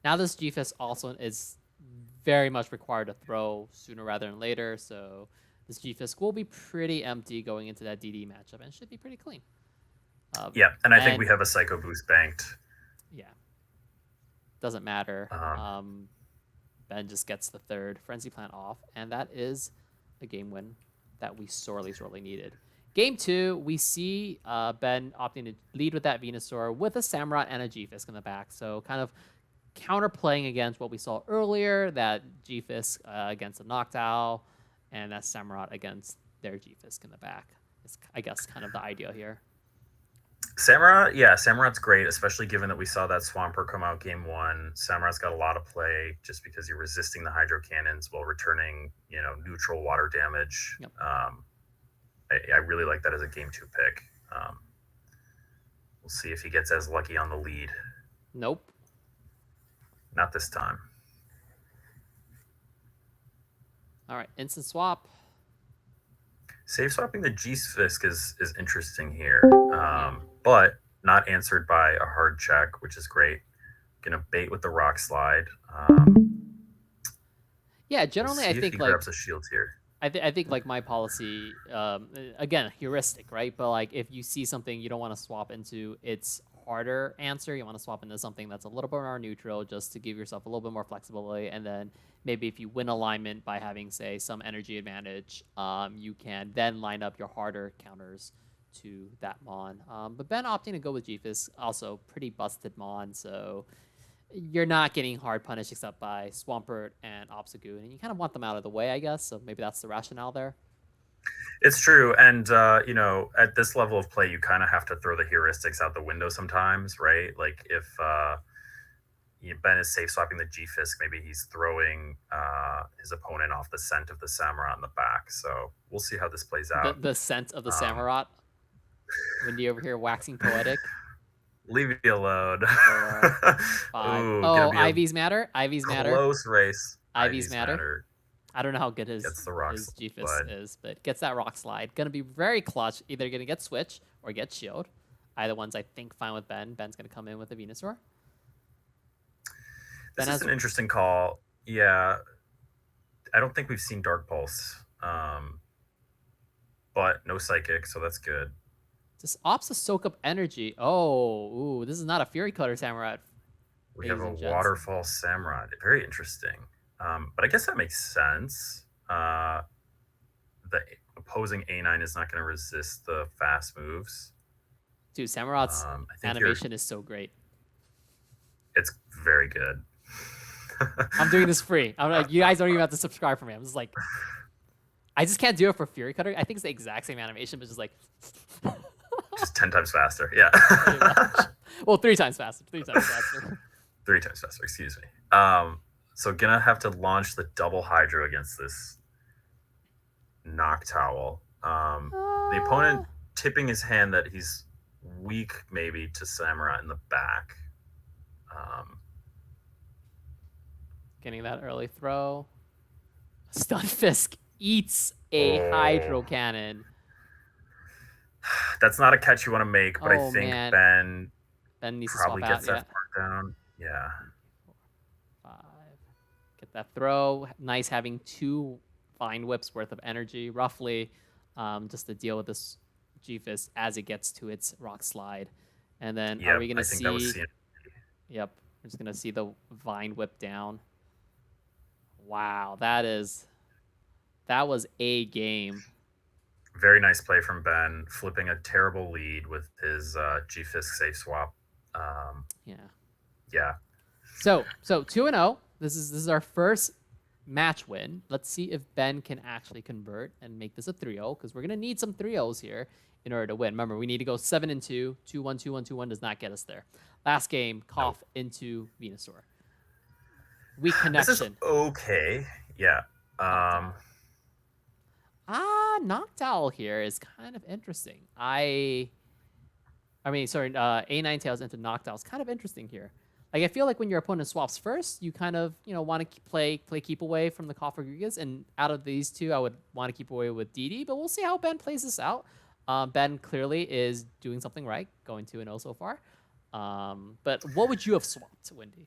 S1: Now this G-Fisk also is very much required to throw sooner rather than later, so this G-Fisk will be pretty empty going into that DD matchup, and should be pretty clean.
S2: Yeah, and I think we have a Psycho Boost banked.
S1: Yeah. Doesn't matter. Ben just gets the 3rd Frenzy Plant off, and that is a game win that we sorely needed. Game 2, we see Ben opting to lead with that Venusaur with a Samurott and a G-Fisk in the back, so kind of counterplaying against what we saw earlier, that G-Fisk against the Noctowl, and that Samurott against their G-Fisk in the back. It's, I guess, kind of the idea here.
S2: Samurott's great, especially given that we saw that Swampert come out game 1. Samurott's got a lot of play just because you're resisting the Hydro Cannons while returning, neutral water damage.
S1: Yep.
S2: I really like that as a game 2 pick. We'll see if he gets as lucky on the lead.
S1: Nope.
S2: Not this time.
S1: All right, instant swap.
S2: Save swapping the G-Fisk is interesting here, but not answered by a hard check, which is great. Gonna bait with the Rock Slide.
S1: Yeah, generally I think
S2: he grabs a shield here.
S1: I think like my policy, again, heuristic, right? But like if you see something you don't want to swap into its harder answer, you want to swap into something that's a little bit more neutral, just to give yourself a little bit more flexibility, and then maybe if you win alignment by having, say, some energy advantage, you can then line up your harder counters to that Mon. But Ben opting to go with G-Fisk, also pretty busted Mon, so you're not getting hard punished except by Swampert and Obstagoon, and you kind of want them out of the way, I guess, so maybe that's the rationale there.
S2: It's true, and at this level of play, you kind of have to throw the heuristics out the window sometimes, right? Like if Ben is safe swapping the G-Fisk. Maybe he's throwing his opponent off the scent of the Samurott in the back. So we'll see how this plays out.
S1: The scent of the
S2: Um,
S1: Samurott. Windy over here waxing poetic.
S2: Leave me alone.
S1: 4, 5.
S2: Ooh, gonna
S1: Oh,
S2: be a
S1: IVs matter. IVs matter.
S2: close race.
S1: IVs
S2: IVs
S1: matter.
S2: matter.
S1: I don't know how good
S2: Gets the rock
S1: his G-Fist
S2: slide.
S1: is, but gets that rock slide. Gonna be very clutch. Either gonna get switch or get shield. Either one's I think fine with Ben. Ben's gonna come in with a Venusaur.
S2: This
S1: Ben
S2: is
S1: has
S2: an interesting call. Yeah, I don't think we've seen Dark Pulse, but no Psychic, so that's good.
S1: just opts to soak up energy. Oh, ooh, this is not a Fury Cutter Samurai.
S2: We have
S1: Ladies
S2: a
S1: and gents.
S2: Waterfall Samurott. Very interesting. But I guess that makes sense. The opposing A9 is not going to resist the fast moves.
S1: Dude, Samurot's
S2: I think
S1: animation is so great.
S2: it's very good.
S1: I'm doing this free. I'm like, you guys don't even have to subscribe for me. I'm just like, I just can't do it for Fury Cutter. I think it's the exact same animation, but just like,
S2: just 10 times faster. Yeah.
S1: Well, 3 times faster. 3 times faster.
S2: 3 times faster. Excuse me. So gonna have to launch the double Hydro against this Noctowl. The opponent tipping his hand that he's weak maybe to Samurott in the back.
S1: Getting that early throw. Stunfisk eats a Hydro Cannon.
S2: That's not a catch you want to make, but I think
S1: Ben needs
S2: probably
S1: to swap
S2: gets
S1: out.
S2: that far down. Yeah.
S1: 5. Get that throw. Nice having 2 Vine Whips worth of energy, roughly, just to deal with this G-Fist as it gets to its rock slide. And then are we going to see... Yep. We're just going to see the Vine Whip down. Wow, that was a game.
S2: Very nice play from Ben, flipping a terrible lead with his G-Fisk safe swap. Yeah.
S1: So 2-0. This is our first match win. Let's see if Ben can actually convert and make this a 3-0, because we're gonna need some 3-0s here in order to win. Remember, we need to go 7-2. 2-1, 2-1, 2-1 does not get us there. Last game, cough into Venusaur. Weak connection.
S2: This is okay. Yeah.
S1: Noctowl here is kind of interesting. A9 Tails into Noctowl is kind of interesting here. Like, I feel like when your opponent swaps first, you kind of, want to play keep away from the Cofagrigus, and out of these two, I would want to keep away with DD, but we'll see how Ben plays this out. Ben clearly is doing something right, going 2-0 so far. But what would you have swapped, Windy?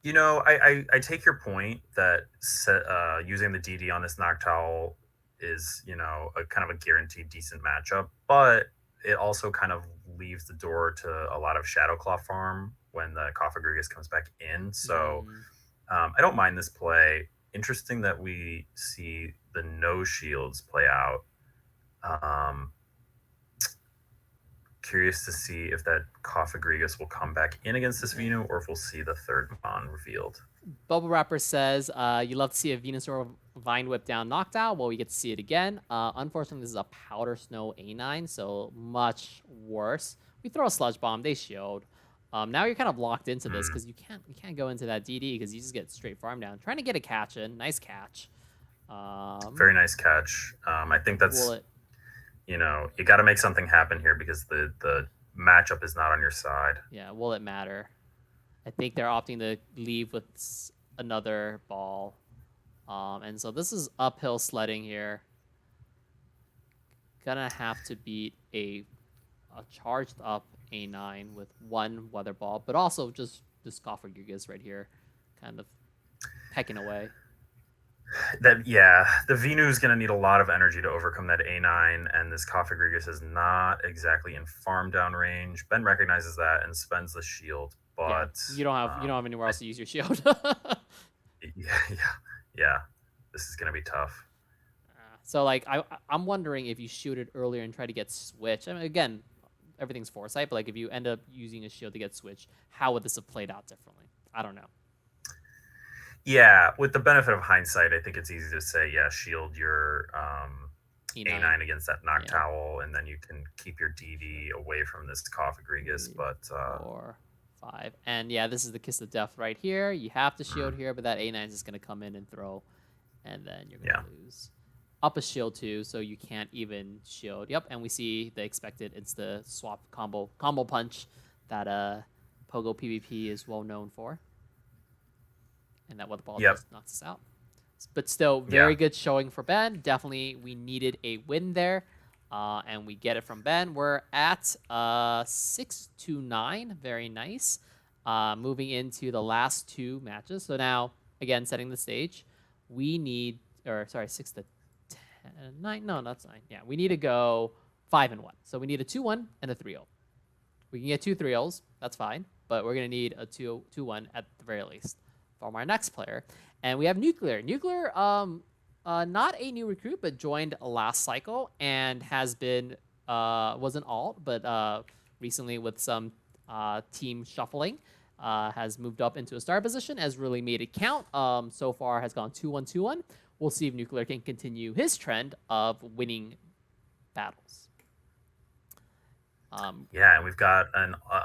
S2: I take your point that using the DD on this Noctowl is, a kind of a guaranteed decent matchup, but it also kind of leaves the door to a lot of Shadow Claw farm when the Cofagrigus comes back in. So I don't mind this play. Interesting that we see the no shields play out. Curious to see if that Cofagrigus will come back in against this Venu, or if we'll see the third Mon revealed.
S1: Bubble Wrapper says, you love to see a Venusaur Vine Whip down Noctowl. Well, we get to see it again. Unfortunately, this is a Powder Snow A9, so much worse. We throw a Sludge Bomb, they shield. Now you're kind of locked into this because you can't go into that DD because you just get straight farm down. Trying to get a catch in. Nice catch.
S2: Very nice catch. I think that's... you got to make something happen here because the matchup is not on your side.
S1: Yeah, will it matter? I think they're opting to leave with another ball. And so this is uphill sledding here. Gonna have to beat a charged up A9 with 1 Weather Ball, but also just Cofagrigus right here, kind of pecking away.
S2: The Venu is going to need a lot of energy to overcome that A9, and this Cofagrigus is not exactly in farm down range. Ben recognizes that and spends the shield, but
S1: you don't have anywhere else to use your shield.
S2: Yeah. This is going to be tough.
S1: So like I'm wondering if you shoot it earlier and try to get switch. I mean, again, everything's foresight, but like if you end up using a shield to get switch, how would this have played out differently? I don't know.
S2: Yeah, with the benefit of hindsight, I think it's easy to say, shield your A9 against that Noctowl, and then you can keep your DD away from this Cofagrigus.
S1: 3,
S2: but
S1: 4, 5. And yeah, this is the Kiss of Death right here. You have to shield here, but that A9 is just going to come in and throw, and then you're going to lose. Up a shield too, so you can't even shield. Yep, and we see the expected insta swap combo punch that Pogo PvP is well known for. And that what ball just knocks us out. But still, very good showing for Ben. Definitely, we needed a win there, and we get it from Ben. We're at 6-9. Very nice. Moving into the last 2 matches. So now, again, setting the stage, we need, or sorry, 6-9. No, that's 9. Yeah, we need to go 5-1. So we need a 2-1 and a 3-0. We can get 2 3-0s. That's fine, but we're gonna need a 2-1 at the very least from our next player. And we have Nuclear. Nuclear, not a new recruit, but joined last cycle and has been, was an alt, but recently with some team shuffling, has moved up into a star position, has really made it count. So far has gone 2-1, 2-1. We'll see if Nuclear can continue his trend of winning battles.
S2: Yeah, and we've got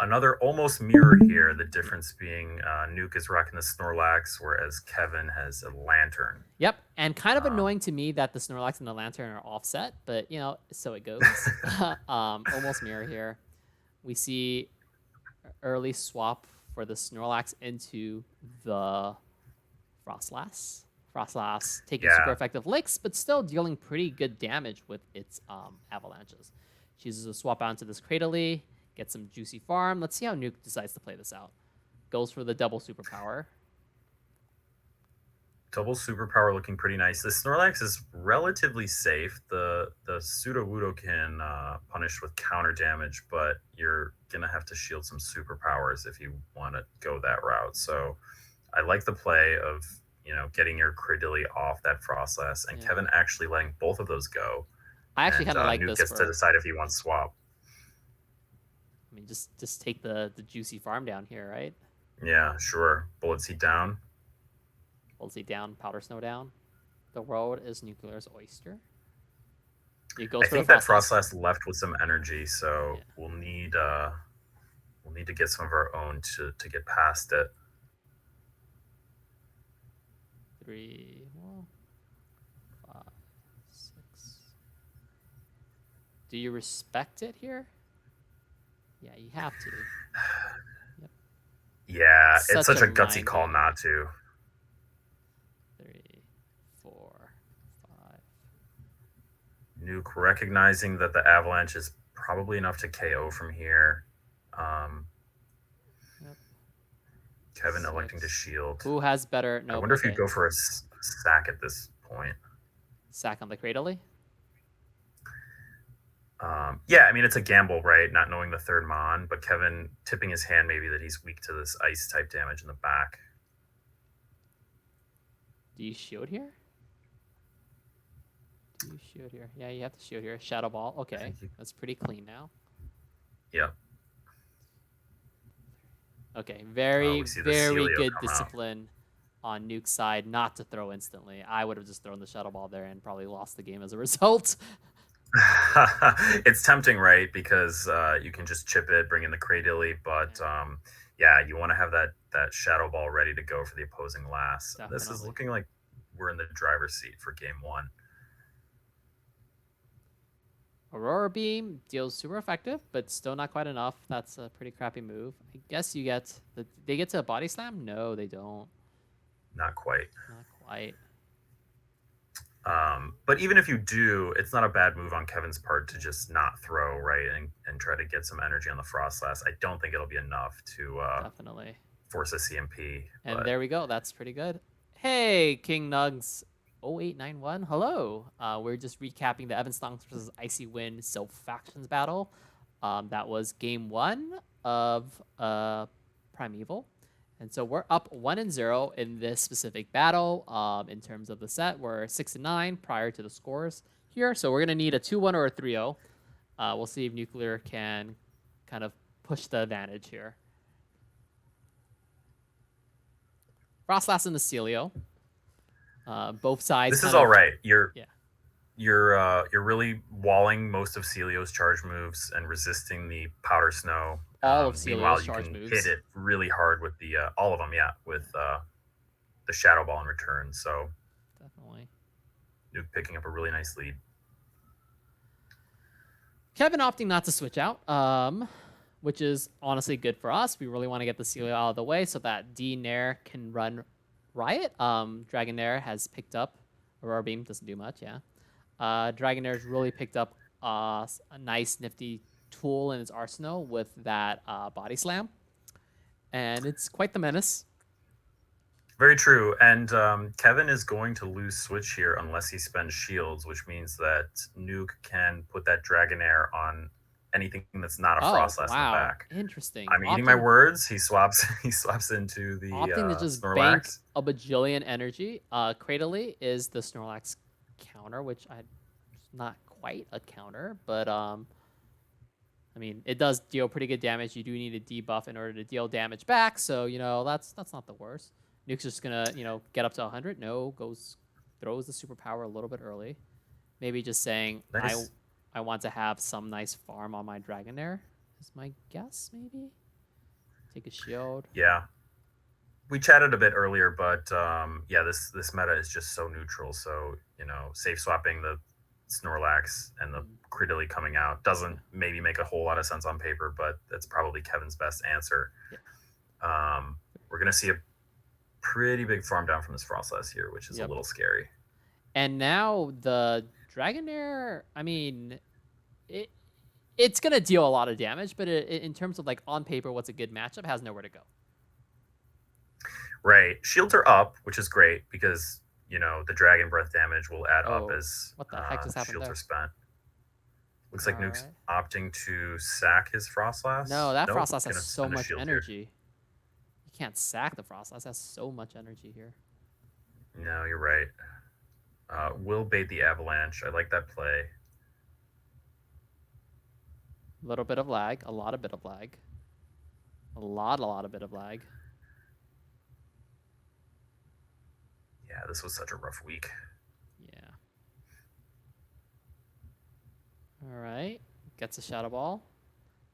S2: another almost mirror here. The difference being Nuke is rocking the Snorlax, whereas Kevin has a Lantern.
S1: Yep, and kind of annoying to me that the Snorlax and the Lantern are offset, but you know, so it goes. Almost mirror here. We see early swap for the Snorlax into the Frostlass. Frostlass taking super effective licks, but still dealing pretty good damage with its avalanches. Chooses to swap out into this Cradily, get some juicy farm. Let's see how Nuke decides to play this out. Goes for the double superpower.
S2: Double superpower looking pretty nice. The Snorlax is relatively safe. The Sudowoodo can punish with counter damage, but you're gonna have to shield some superpowers if you want to go that route. So I like the play of, you know, getting your Cradily off that Frostlass, and Kevin actually letting both of those go.
S1: I actually kind of like
S2: Nuke
S1: this.
S2: Gets to decide if he wants swap.
S1: I mean, just take the juicy farm down here, right?
S2: Yeah, sure. Bullet Seed down.
S1: Bullet Seed down. Powder Snow down. The world is Nuclear's oyster.
S2: I think that Frostlass left with some energy, so we'll need to get some of our own to get past it.
S1: 3, 5, 6. Do you respect it here? Yeah, you have to. Yep.
S2: Yeah, it's such a gutsy call not to.
S1: 3, 4, 5.
S2: Nuke recognizing that the avalanche is probably enough to KO from here. Kevin
S1: 6.
S2: Electing to shield.
S1: Who has better? No.
S2: I wonder if you'd go for a sack at this point.
S1: Sack on the Cradily?
S2: Yeah, I mean, it's a gamble, right? Not knowing the third Mon, but Kevin tipping his hand maybe that he's weak to this ice type damage in the back.
S1: Do you shield here? Do you shield here? Yeah, you have to shield here. Shadow Ball. Okay, that's pretty clean now.
S2: Yep.
S1: Okay, very good discipline on Nuke's side not to throw instantly. I would have just thrown the Shadow Ball there and probably lost the game as a result.
S2: It's tempting, right? Because you can just chip it, bring in the Cradily, but yeah, you want to have that Shadow Ball ready to go for the opposing last. Definitely. This is looking like we're in the driver's seat for game 1.
S1: Aurora Beam deals super effective, but still not quite enough. That's a pretty crappy move. I guess you get they get to a body slam? No, they don't.
S2: Not quite.
S1: Not quite.
S2: But even if you do, it's not a bad move on Kevin's part to just not throw, right, and try to get some energy on the Frostlass. I don't think it'll be enough to
S1: definitely
S2: force a CMP.
S1: And there we go. That's pretty good. Hey, King Nugs 0891. Hello. We're just recapping the Evanstonks versus Icy Wind Silph Factions battle. That was game 1 of Primeval. And so we're up 1-0 in this specific battle. In terms of the set, we're 6-9 prior to the scores here. So we're going to need a 2-1 or a 3-0. We'll see if Nuclear can kind of push the advantage here. Frostlass and the Celio. Both sides.
S2: This is all right. you're really walling most of Celio's charge moves and resisting the powder snow.
S1: All of
S2: Meanwhile,
S1: Celia's
S2: you
S1: charge
S2: can hit
S1: moves.
S2: it really hard with the all of them, yeah, with the shadow ball in return. So
S1: Definitely.
S2: Nuke picking up a really nice lead.
S1: Kevin opting not to switch out, which is honestly good for us. We really want to get the Celia out of the way so that D Nair can run Riot. Dragonair has picked up Aurora Beam, doesn't do much, yeah. Dragonair's really picked up a nice nifty tool in his arsenal with that body slam, and it's quite the menace.
S2: Very true. And Kevin is going to lose switch here unless he spends shields, which means that Nuke can put that Dragonair on anything that's not a
S1: Oh
S2: Frostlass in the
S1: wow,
S2: back.
S1: interesting.
S2: I'm eating my words. He swaps. He swaps into the
S1: Opting to just bank
S2: Snorlax.
S1: a bajillion energy. Cradily is the Snorlax counter, which I not quite a counter, but I mean it does deal pretty good damage. You do need a debuff in order to deal damage back, so that's not the worst. Nuke's just gonna get up to 100. No, throws the superpower a little bit early. Maybe just saying
S2: Nice.
S1: I want to have some nice farm on my Dragonair is my guess. Maybe take a shield.
S2: Yeah. We chatted a bit earlier, but yeah, this meta is just so neutral. So safe swapping the Snorlax and the Cradily coming out doesn't maybe make a whole lot of sense on paper, but that's probably Kevin's best answer.
S1: Yeah.
S2: We're gonna see a pretty big farm down from this Frostlass here, which is a little scary.
S1: And now the Dragonair, I mean, it's gonna deal a lot of damage, but in terms of like on paper, what's a good matchup, has nowhere to go.
S2: Right, shields are up, which is great because the Dragon Breath damage will add up as
S1: what the heck just happened
S2: shields
S1: there?
S2: are spent. Looks like Nuke's opting to sack his Frostlass.
S1: No, that
S2: nope,
S1: Frostlass has so much energy. You can't sack the Frostlass. Has so much energy here.
S2: No, you're right. Will bait the Avalanche. I like that play.
S1: A little bit of lag. A lot of bit of lag. A lot of bit of lag.
S2: Yeah, this was such a rough week.
S1: Yeah. All right. Gets a Shadow Ball.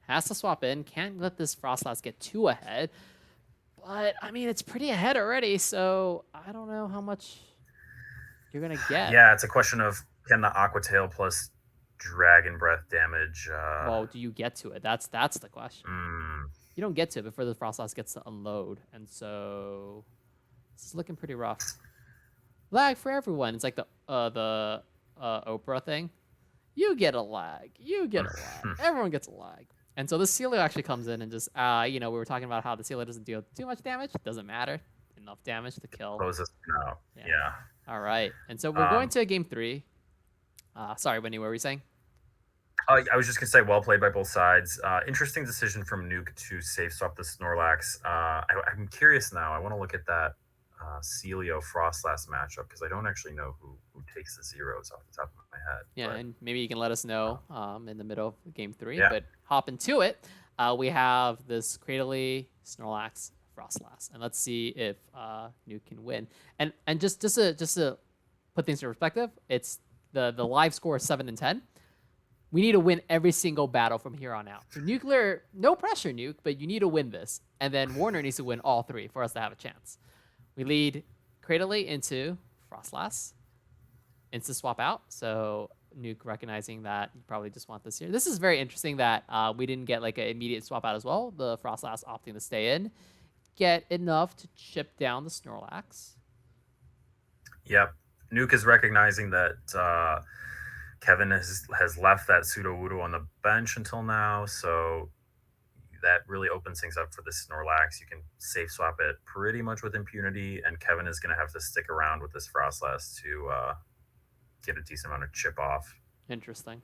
S1: Has to swap in. Can't let this Frostlass get too ahead. But, I mean, it's pretty ahead already, so I don't know how much you're going to get.
S2: Yeah, it's a question of can the Aqua Tail plus Dragon Breath damage...
S1: well, do you get to it? That's the question. You don't get to it before the Frostlass gets to unload, and so it's looking pretty rough. Lag for everyone. It's like the Oprah thing. You get a lag. You get a lag. Everyone gets a lag. And so the Sealer actually comes in and just, we were talking about how the Sealer doesn't deal too much damage. Doesn't matter. Enough damage to kill.
S2: Closes no. Yeah.
S1: All right. And so we're going to game 3. Sorry, Windy, what were you saying?
S2: I was just going to say, well played by both sides. Interesting decision from Nuke to safe swap the Snorlax. I'm curious now. I want to look at that Celio Frostlass matchup because I don't actually know who takes the zeros off the top of my head.
S1: Yeah, but, and maybe you can let us know in the middle of game 3.
S2: Yeah.
S1: But hop into it. We have this Cradily, Snorlax, Frostlass, and let's see if Nuke can win. And just to put things in perspective, it's the live score is 7-10. We need to win every single battle from here on out. So Nuclear, no pressure, Nuke, but you need to win this. And then Warner needs to win all 3 for us to have a chance. We lead Cradily into Frostlass. Instant swap out. So Nuke recognizing that you probably just want this here. This is very interesting that we didn't get like an immediate swap out as well. The Frostlass opting to stay in. Get enough to chip down the Snorlax.
S2: Yep. Nuke is recognizing that Kevin has left that Sudowoodo on the bench until now, so that really opens things up for the Snorlax. You can safe swap it pretty much with impunity, and Kevin is going to have to stick around with this Frostlass to get a decent amount of chip off.
S1: Interesting.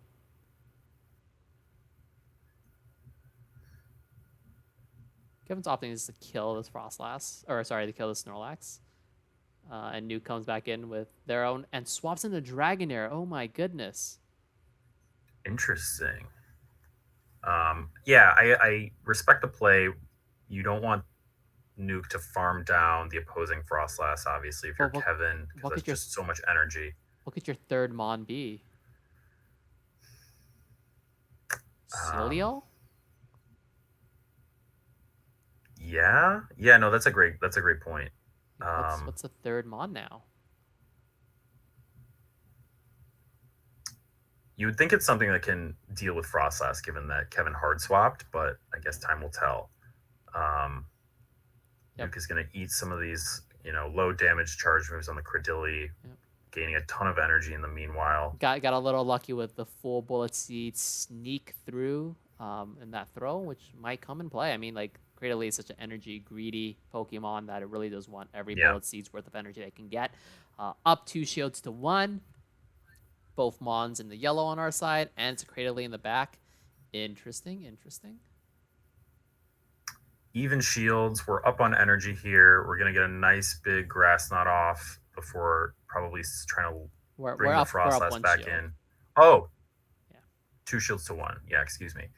S1: Kevin's opting is to kill this Frostlass, or sorry, to kill the Snorlax. And Nuke comes back in with their own and swaps into Dragonair. Oh my goodness.
S2: Interesting. Yeah, I respect the play. You don't want Nuke to farm down the opposing Frostlass, obviously, if you're Kevin, because that's just so much energy.
S1: Look at your third Mon B.
S2: Um,
S1: Cilio?
S2: yeah, no, that's a great point.
S1: Like,
S2: Um,
S1: what's the third mod now?
S2: you would think it's something that can deal with Frostlass, given that Kevin hard swapped, but I guess time will tell. Um,
S1: Yep.
S2: Nuke is going to eat some of these, low damage charge moves on the Credilli,
S1: Yep.
S2: gaining a ton of energy in the meanwhile.
S1: Got a little lucky with the full bullet seed sneak through in that throw, which might come in play. I mean, like Cradily is such an energy greedy Pokemon that it really does want every
S2: Yeah,
S1: bullet seed's worth of energy they can get. Up 2 shields to 1. Both Mons in the yellow on our side, and it's Cradily in the back. Interesting, interesting.
S2: even shields. We're up on energy here. We're going to get a nice big grass knot off before probably trying to
S1: We're
S2: bring the
S1: up we're up
S2: Frostlass
S1: one
S2: back
S1: shield.
S2: in. Oh,
S1: Yeah.
S2: 2 shields to 1. Yeah, excuse me.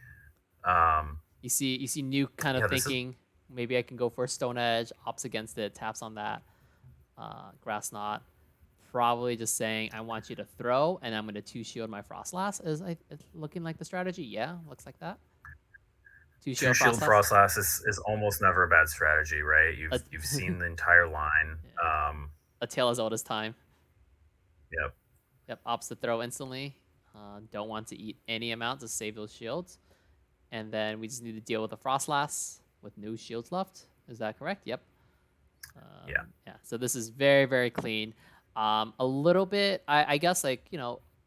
S2: Um,
S1: You see Nuke kind of
S2: yeah, this is
S1: thinking maybe I can go for a Stone Edge, opts against it, taps on that Grass Knot. Probably just saying I want you to throw, and I'm going to 2 shield my Frostlass. It's looking like the strategy? Yeah, looks like that. 2 shield
S2: 2 shield
S1: Frostlass.
S2: Frostlass is almost never a bad strategy, right?
S1: A,
S2: You've seen the entire line.
S1: yeah, a tale as old as time.
S2: Yep.
S1: Yep, opts to throw instantly. Don't want to eat any amount to save those shields. And then we just need to deal with the Frostlass with no shields left. Is that correct? Yep.
S2: Yeah.
S1: Yeah. So this is very, very clean. A little bit, I guess, like,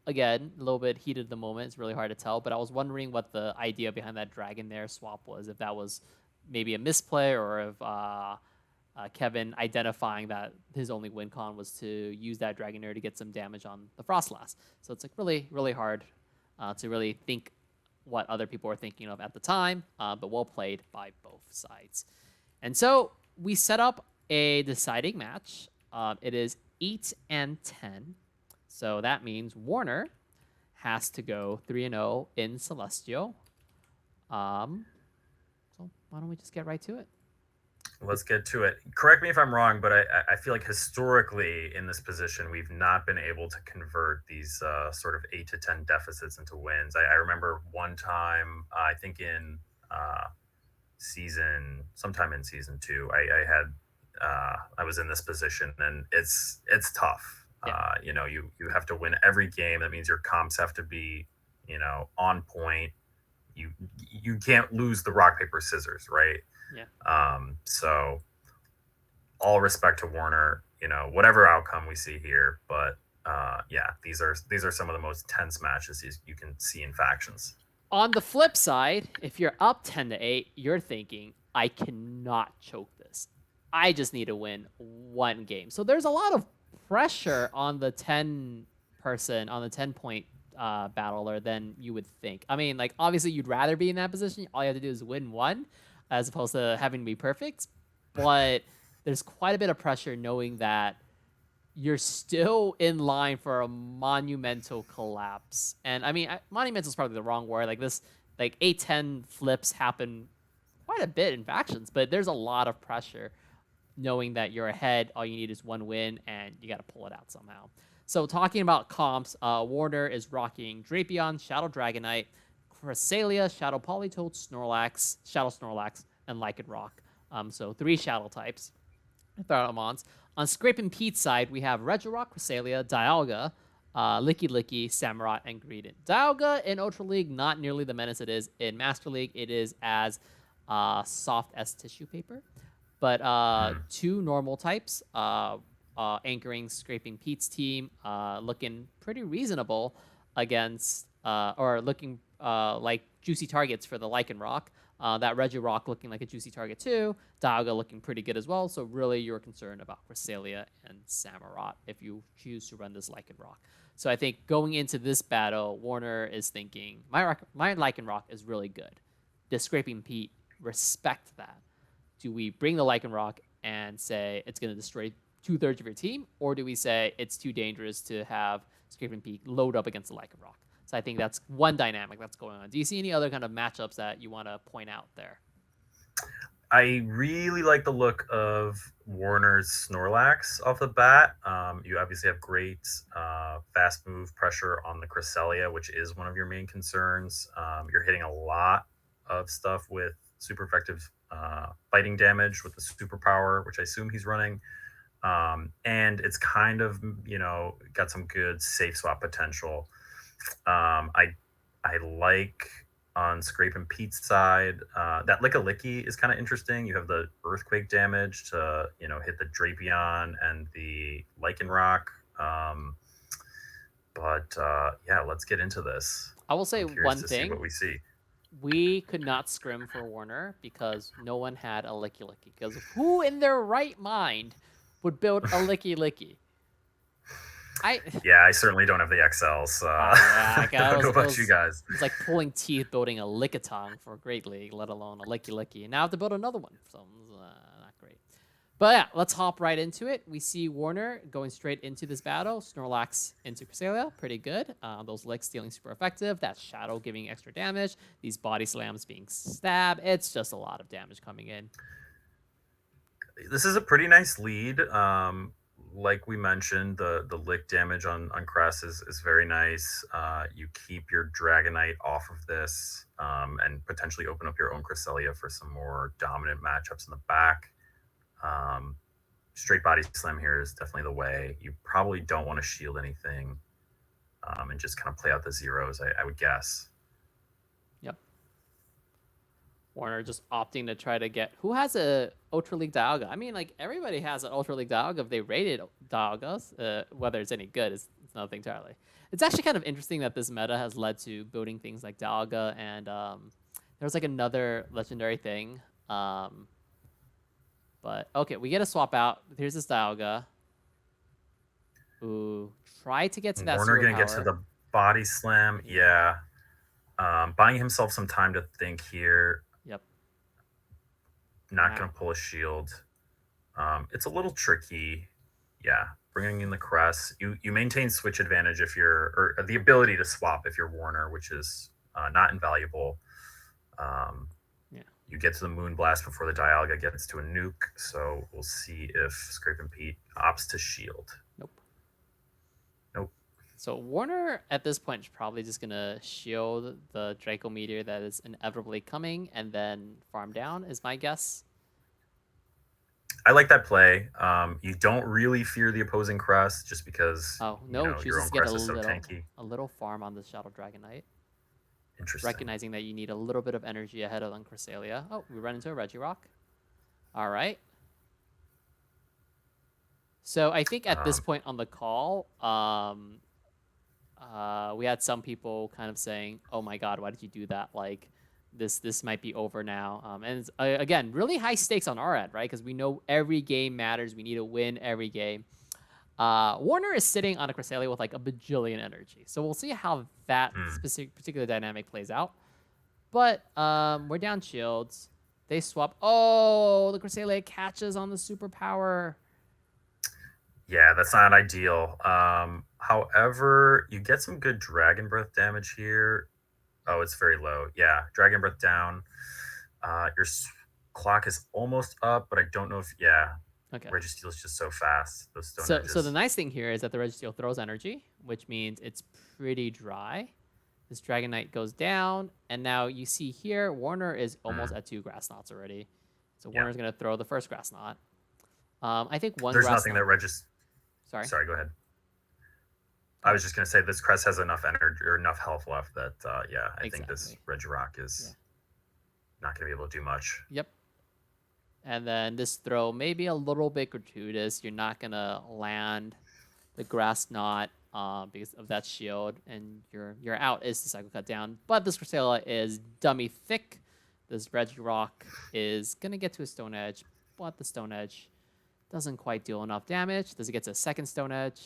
S1: again, a little bit heated at the moment. It's really hard to tell. But I was wondering what the idea behind that Dragonair swap was. If that was maybe a misplay, or if Kevin identifying that his only win con was to use that Dragonair to get some damage on the Frostlass. So it's like really, really hard to really think what other people were thinking of at the time, but well played by both sides. And so we set up a deciding match. It is 8-10. So that means Warner has to go 3-0 in Celestial. So why don't we just get right to it?
S2: Let's get to it. Correct me if I'm wrong, but I feel like historically in this position, we've not been able to convert these sort of 8 to 10 deficits into wins. I remember one time, I think in sometime in season 2, I was in this position, and it's tough.
S1: Yeah.
S2: You have to win every game. That means your comps have to be, on point. You can't lose the rock paper scissors, right?
S1: Yeah.
S2: So all respect to Warner, whatever outcome we see here, but yeah, these are some of the most tense matches you can see in factions.
S1: On the flip side, if you're up 10-8, you're thinking, I cannot choke this. I just need to win one game. So there's a lot of pressure on the 10 person, on the 10-point battler than you would think. I mean, like, obviously you'd rather be in that position. All you have to do is win one as opposed to having to be perfect. But there's quite a bit of pressure knowing that you're still in line for a monumental collapse. And I mean, monumental is probably the wrong word. Like this, like 8-10 flips happen quite a bit in factions, but there's a lot of pressure knowing that you're ahead. All you need is one win, and you got to pull it out somehow. So talking about comps, Warner is rocking Drapion, Shadow Dragonite, Cresselia, Shadow Politoed, Snorlax, Shadow Snorlax, and Lycanroc. So 3 Shadow types. Theramons. On Scrape and Pete's side, we have Regirock, Cresselia, Dialga, Licky Licky, Samurott, and Greedent. Dialga in Ultra League, not nearly the menace it is in Master League. It is as soft as tissue paper. But 2 normal types, anchoring Scraping Pete's team, looking pretty reasonable against, or looking like juicy targets for the Lycanroc. That Regirock looking like a juicy target too. Dialga looking pretty good as well. So really you're concerned about Cresselia and Samurott if you choose to run this Lycanroc. So I think going into this battle, Warner is thinking, my Lycanroc is really good. Does Scraping Pete respect that? Do we bring the Lycanroc and say it's going to destroy 2/3 of your team? Or do we say it's too dangerous to have Scraping Pete load up against the Lycanroc? So I think that's one dynamic that's going on. Do you see any other kind of matchups that you want to point out there?
S2: I really like the look of Warner's Snorlax off the bat. You obviously have great fast move pressure on the Cresselia, which is one of your main concerns. You're hitting a lot of stuff with super effective fighting damage with the superpower, which I assume he's running. And it's kind of, got some good safe swap potential. I like on Scrape and Pete's side. That Lick a Licky is kind of interesting. You have the earthquake damage to hit the Drapion and the Lichen Rock. But yeah, let's get into this.
S1: I will say
S2: I'm curious
S1: one
S2: to see what
S1: thing.
S2: we see.
S1: We could not scrim for Warner because no one had a Licky Licky. Because who in their right mind would build a Licky Licky?
S2: Yeah, I certainly don't have the XLs.
S1: Yeah,
S2: I don't know about you guys.
S1: It's like pulling teeth building a Lickitung for a Great League, let alone a Licky Licky. And now I have to build another one, so not great. But yeah, let's hop right into it. We see Warner going straight into this battle. Snorlax into Cresselia, pretty good. Those licks dealing super effective. That Shadow giving extra damage. These body slams being stabbed. It's just a lot of damage coming in.
S2: This is a pretty nice lead. Like we mentioned, the lick damage on Cress is very nice. You keep your Dragonite off of this, and potentially open up your own Cresselia for some more dominant matchups in the back. Straight body slam here is definitely the way. You probably don't want to shield anything, and just kind of play out the zeros, I would guess.
S1: Yep. Warner just opting to try to get... Who has a Ultra League Dialga? I mean, like, everybody has an Ultra League Dialga if they rated Dialgas. Whether it's any good is nothing entirely. It's actually kind of interesting that this meta has led to building things like Dialga, and there was like another legendary thing. But okay, we get a swap out. Here's this Dialga. Ooh, try to get to that
S2: Warner gonna get to
S1: superpower.
S2: the body slam. Yeah. Buying himself some time to think here.
S1: Yep.
S2: Not going to pull a shield. It's a little tricky. Yeah. Bringing in the Crest. You maintain switch advantage if you're, or the ability to swap if you're Warner, which is not invaluable.
S1: Yeah.
S2: You get to the Moonblast before the Dialga gets to a nuke. So we'll see if Scrape and Pete opts to shield.
S1: Nope.
S2: Nope.
S1: So Warner at this point is probably just gonna shield the Draco Meteor that is inevitably coming and then farm down, is my guess.
S2: I like that play. You don't really fear the opposing Crest just because your own Crest is so tanky.
S1: A little farm on the Shadow Dragonite.
S2: Interesting.
S1: Recognizing that you need a little bit of energy ahead of Cresselia. Oh, we run into a Regirock. All right. So I think at this point on the call, we had some people kind of saying, "Oh my God, why did you do that? Like, this might be over now." And it's, again, really high stakes on our end, right? Because we know every game matters. We need to win every game. Warner is sitting on a Cresselia with like a bajillion energy, so we'll see how that particular dynamic plays out. But we're down shields. They swap. Oh, the Cresselia catches on the superpower.
S2: Yeah, that's not ideal. However, you get some good Dragon Breath damage here. Oh, it's very low. Yeah, Dragon Breath down. Your clock is almost up, but I don't know if... Yeah. Okay. Registeel is just so fast. Those stone edges.
S1: So the nice thing here is that the Registeel throws energy, which means it's pretty dry. This Dragonite goes down, and now you see here, Warner is almost at 2 Grass Knots already. So Warner's going to throw the first Grass Knot. I think one
S2: There's
S1: Grass
S2: nothing
S1: Knot...
S2: that Regis... Sorry, go ahead. I was just going to say this Crest has enough energy or enough health left that, I think this Regirock is not going to be able to do much.
S1: Yep. And then this throw may be a little bit gratuitous. You're not going to land the Grass Knot because of that shield, and your out is the Cycle Cut down. But this Cresselia is dummy thick. This Regirock is going to get to a Stone Edge, but the Stone Edge doesn't quite deal enough damage. Does it get to a second Stone Edge?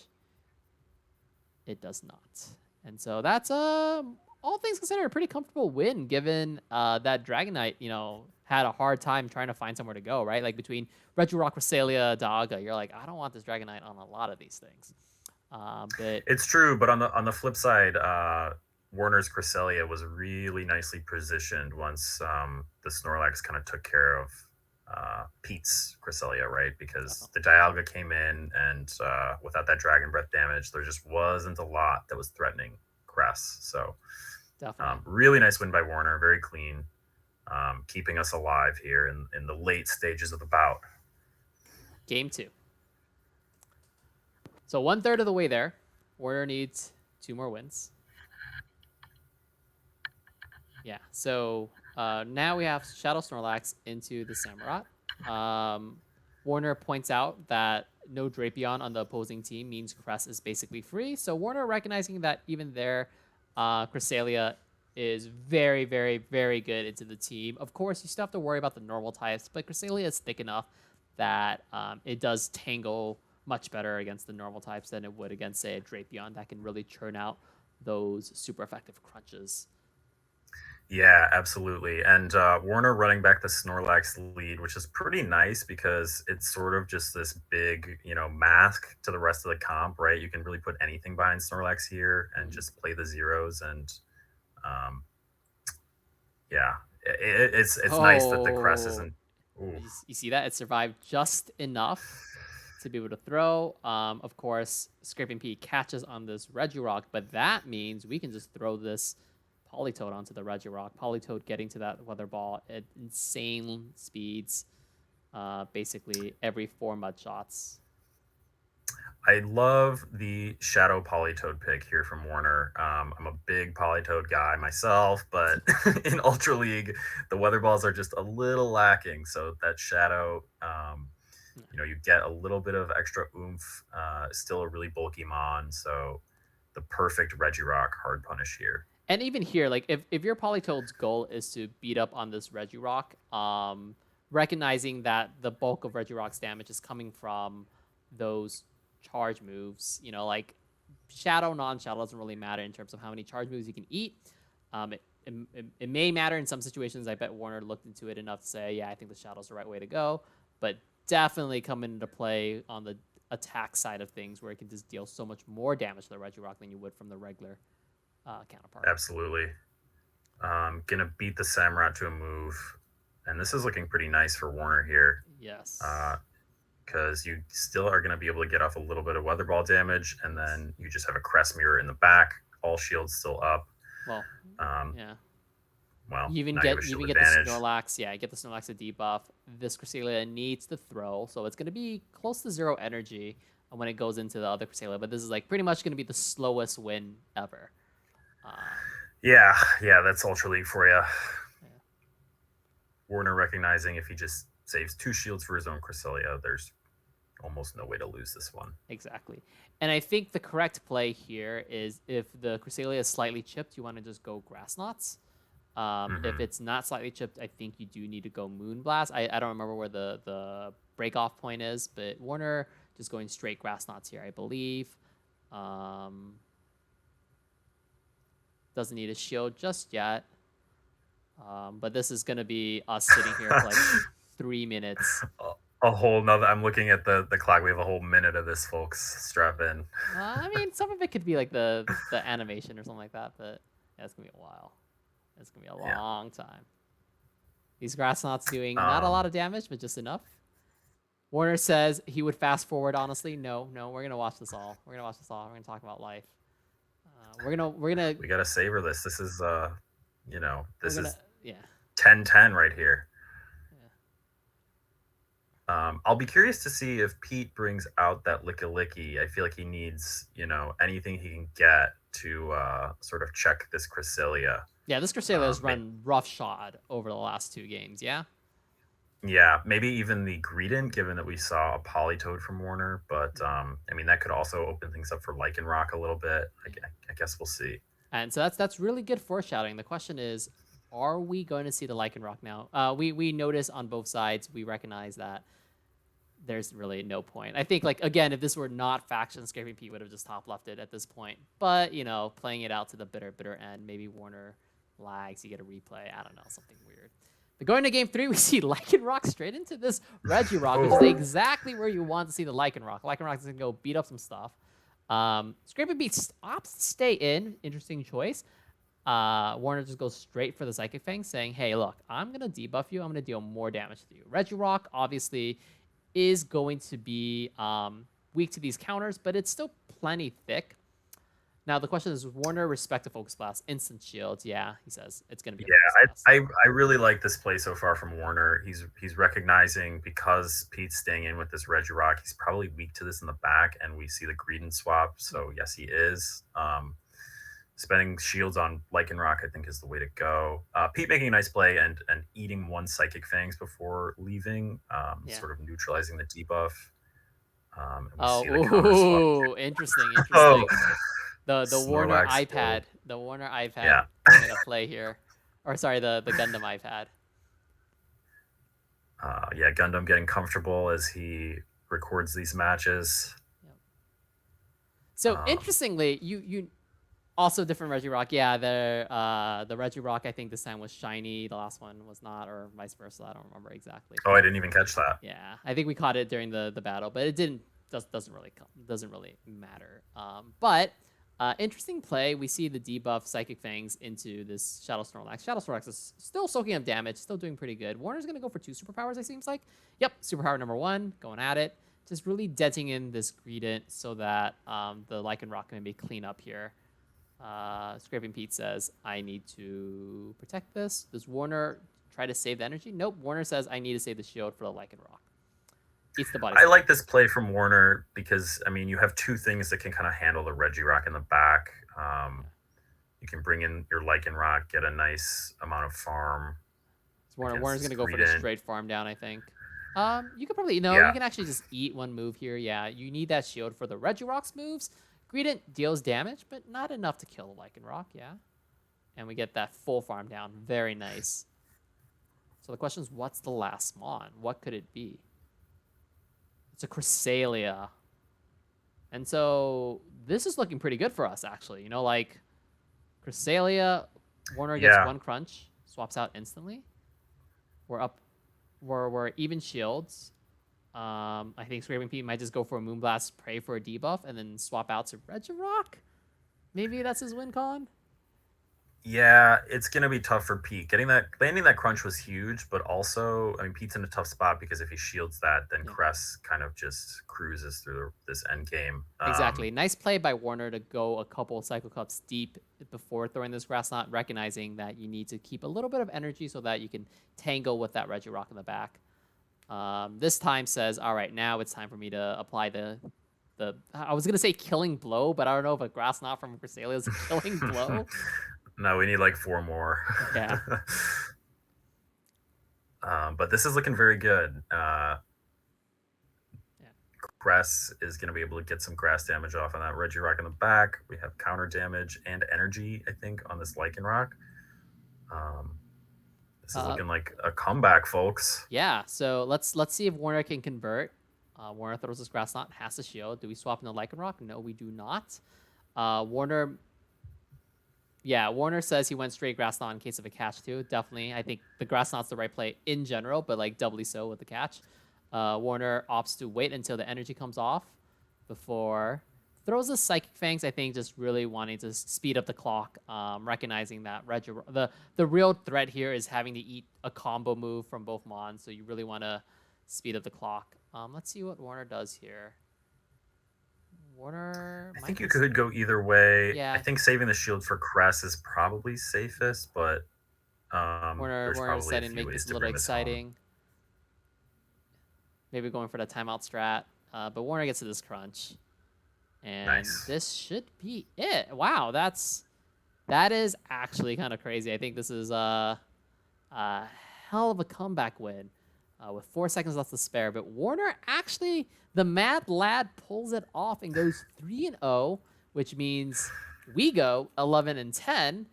S1: It does not. And so that's, all things considered, a pretty comfortable win, given that Dragonite, had a hard time trying to find somewhere to go, right? Like between Regirock, Cresselia, Dialga, you're like, I don't want this Dragonite on a lot of these things. But
S2: it's true, but on the flip side, Warner's Cresselia was really nicely positioned once the Snorlax kind of took care of Pete's Cresselia, right? Because
S1: Definitely.
S2: the Dialga came in, and without that Dragon Breath damage, there just wasn't a lot that was threatening Cress. So
S1: Definitely.
S2: really nice win by Warner, very clean, keeping us alive here in the late stages of the bout.
S1: Game 2. So 1/3 of the way there. Warner needs 2 more wins. Yeah. So now we have Shadow Snorlax into the Samurott. Warner points out that no Drapion on the opposing team means Cress is basically free. So Warner recognizing that even there, Cresselia is very, very, very good into the team. Of course, you still have to worry about the normal types, but Cresselia is thick enough that it does tangle much better against the normal types than it would against, say, a Drapion that can really churn out those super effective crunches.
S2: Yeah, absolutely. And Warner running back the Snorlax lead, which is pretty nice because it's sort of just this big, mask to the rest of the comp, right? You can really put anything behind Snorlax here and just play the zeros. And um, yeah, it's nice that the Crest
S1: Oh,
S2: isn't. Ooh.
S1: you see that? It survived just enough to be able to throw. Of course, Scraping Pea catches on this Regirock, but that means we can just throw this Politoed onto the Regirock. Politoed getting to that Weather Ball at insane speeds, basically every 4 mud shots.
S2: I love the Shadow Politoed pick here from Warner. I'm a big Politoed guy myself, but in Ultra League, the Weather Balls are just a little lacking. So that Shadow, you get a little bit of extra oomph. Still a really bulky Mon, so the perfect Regirock hard punish here.
S1: And even here, like if your Politoed's goal is to beat up on this Regirock, recognizing that the bulk of Regirock's damage is coming from those charge moves, like Shadow, non-Shadow doesn't really matter in terms of how many charge moves you can eat. It may matter in some situations. I bet Warner looked into it enough to say, yeah, I think the Shadow's the right way to go, but definitely come into play on the attack side of things where it can just deal so much more damage to the Regirock than you would from the regular counterpart.
S2: Absolutely. Gonna beat the Samurott to a move. And this is looking pretty nice for Warner here.
S1: Yes.
S2: Because you still are going to be able to get off a little bit of Weather Ball damage, and then you just have a Crest Mirror in the back. All shields still up.
S1: Well, yeah.
S2: Well,
S1: You even
S2: now
S1: get
S2: you have a shield
S1: the
S2: advantage.
S1: Snorlax. Yeah, get the Snorlax a debuff. This Cresselia needs to throw, so it's going to be close to 0 energy when it goes into the other Cresselia. But this is like pretty much going to be the slowest win ever.
S2: Yeah, that's Ultra League for you.
S1: Yeah.
S2: Warner recognizing if he just saves 2 shields for his own Cresselia, there's almost no way to lose this one.
S1: Exactly. And I think the correct play here is if the Cresselia is slightly chipped, you want to just go Grass Knots. If it's not slightly chipped, I think you do need to go Moonblast. I don't remember where the break-off point is, but Warner just going straight Grass Knots here, I believe. Doesn't need a shield just yet. But this is going to be us sitting here for like 3 minutes.
S2: A whole nother. I'm looking at the clock. We have a whole minute of this, folks. Strap in.
S1: I mean, some of it could be like the animation or something like that, but yeah, it's gonna be a while. It's gonna be a long time. These Grass Knots doing not a lot of damage, but just enough. Warner says he would fast forward. Honestly, no, we're gonna watch this all. We're gonna talk about life. We're gonna.
S2: We gotta savor this. This is this is 10-10 right here. I'll be curious to see if Pete brings out that Licky. I feel like he needs, anything he can get to sort of check this Cresselia.
S1: Yeah, this Cresselia has run roughshod over the last 2 games, yeah?
S2: Yeah, maybe even the Greedent, given that we saw a Politoed from Warner. But, I mean, that could also open things up for Lycanroc a little bit. I guess we'll see.
S1: And so that's really good foreshadowing. The question is, are we going to see the Lycanroc now? We notice on both sides, we recognize that there's really no point. I think, like, again, if this were not faction, Scraping Pete would have just top left it at this point. But, playing it out to the bitter end, maybe Warner lags, you get a replay. I don't know, something weird. But going to game 3, we see Lycanroc straight into this Regirock, which is exactly where you want to see the Lycanroc. Lycanroc is going to go beat up some stuff. Scraping Pete opts to stay in. Interesting choice. Warner just goes straight for the Psychic Fang, saying, hey, look, I'm going to debuff you. I'm going to deal more damage to you. Regirock, obviously, is going to be weak to these counters, but it's still plenty thick. Now, the question is, Warner respect to Focus Blast, instant shields. Yeah, he says it's going to be a Focus
S2: Yeah,
S1: Blast.
S2: I really like this play so far from Warner. He's recognizing because Pete's staying in with this Regirock, he's probably weak to this in the back, and we see the Greedent swap. So yes, he is. Spending shields on Lycanroc, I think, is the way to go. Pete making a nice play and eating one Psychic Fangs before leaving, sort of neutralizing the debuff. And we see the counter swap.
S1: Ooh, interesting,
S2: Oh,
S1: interesting. The Warner
S2: Snorlax
S1: iPad, the Warner iPad
S2: Yeah.
S1: coming into play here, or sorry, the Gundam iPad.
S2: Yeah, Gundam getting comfortable as he records these matches.
S1: Yep. So interestingly, you also different Regirock. Yeah, the Regirock I think this time was shiny. The last one was not, or vice versa. I don't remember exactly.
S2: Oh, I didn't even catch that.
S1: Yeah, I think we caught it during the battle, but it doesn't really matter. But interesting play. We see the debuff Psychic Fangs into this Shadow Snorlax. Shadow Snorlax is still soaking up damage, still doing pretty good. Warner's gonna go for 2 superpowers. It seems like. Yep, superpower number 1, going at it, just really denting in this Greedent so that the Lycanroc can maybe clean up here. Scraping Pete says, I need to protect this. Does Warner try to save the energy? Nope. Warner says, I need to save the shield for the Lycanroc. Eats the body.
S2: I like this play from Warner because, I mean, you have 2 things that can kind of handle the Regirock in the back. You can bring in your Lycanroc, get a nice amount of farm.
S1: So Warner's going to go for the straight farm down, I think. You could probably, you can actually just eat 1 move here. Yeah, you need that shield for the Regirock's moves. Greedent deals damage, but not enough to kill the Lycanroc, yeah. And we get that full farm down. Very nice. So the question is, what's the last Mon? What could it be? It's a Cresselia. And so this is looking pretty good for us, actually. Like Cresselia, Warner gets 1 crunch, swaps out instantly. We're up. We're even shields. I think Scraping Pete might just go for a Moonblast, pray for a debuff, and then swap out to Regirock. Maybe that's his win con.
S2: Yeah, it's gonna be tough for Pete. Landing that crunch was huge, but also, I mean, Pete's in a tough spot because if he shields that, then Cress kind of just cruises through this end game.
S1: Exactly. Nice play by Warner to go a couple Cycle Cups deep before throwing this Grass Knot, recognizing that you need to keep a little bit of energy so that you can tangle with that Regirock in the back. This time says, all right, now it's time for me to apply the I was gonna say killing blow, but I don't know if a Grass Knot from Cresselia is a killing blow.
S2: No, we need like 4 more.
S1: Yeah.
S2: But this is looking very good. Cress is going to be able to get some grass damage off on that Regirock in the back. We have counter damage and energy, I think, on this Lycanroc. This is looking like a comeback, folks.
S1: Yeah, so let's see if Warner can convert. Warner throws his Grass Knot, has the shield. Do we swap into Lycanroc? No, we do not. Warner says he went straight Grass Knot in case of a catch too. Definitely, I think the Grass Knot's the right play in general, but like doubly so with the catch. Warner opts to wait until the energy comes off before throws the Psychic Fangs. I think just really wanting to speed up the clock, recognizing that the real threat here is having to eat a combo move from both Mons, so you really want to speed up the clock. Let's see what Warner does here. Warner.
S2: I think you could go either way.
S1: Yeah.
S2: I think saving the shield for Cress is probably safest, but
S1: Warner decided to make this a little exciting. Maybe going for the timeout strat, but Warner gets to this crunch, and this should be it. Wow, that is actually kind of crazy. I think this is a hell of a comeback win. With 4 seconds left to spare, but Warner actually, the Mad Lad pulls it off and goes 3-0, which means we go 11-10,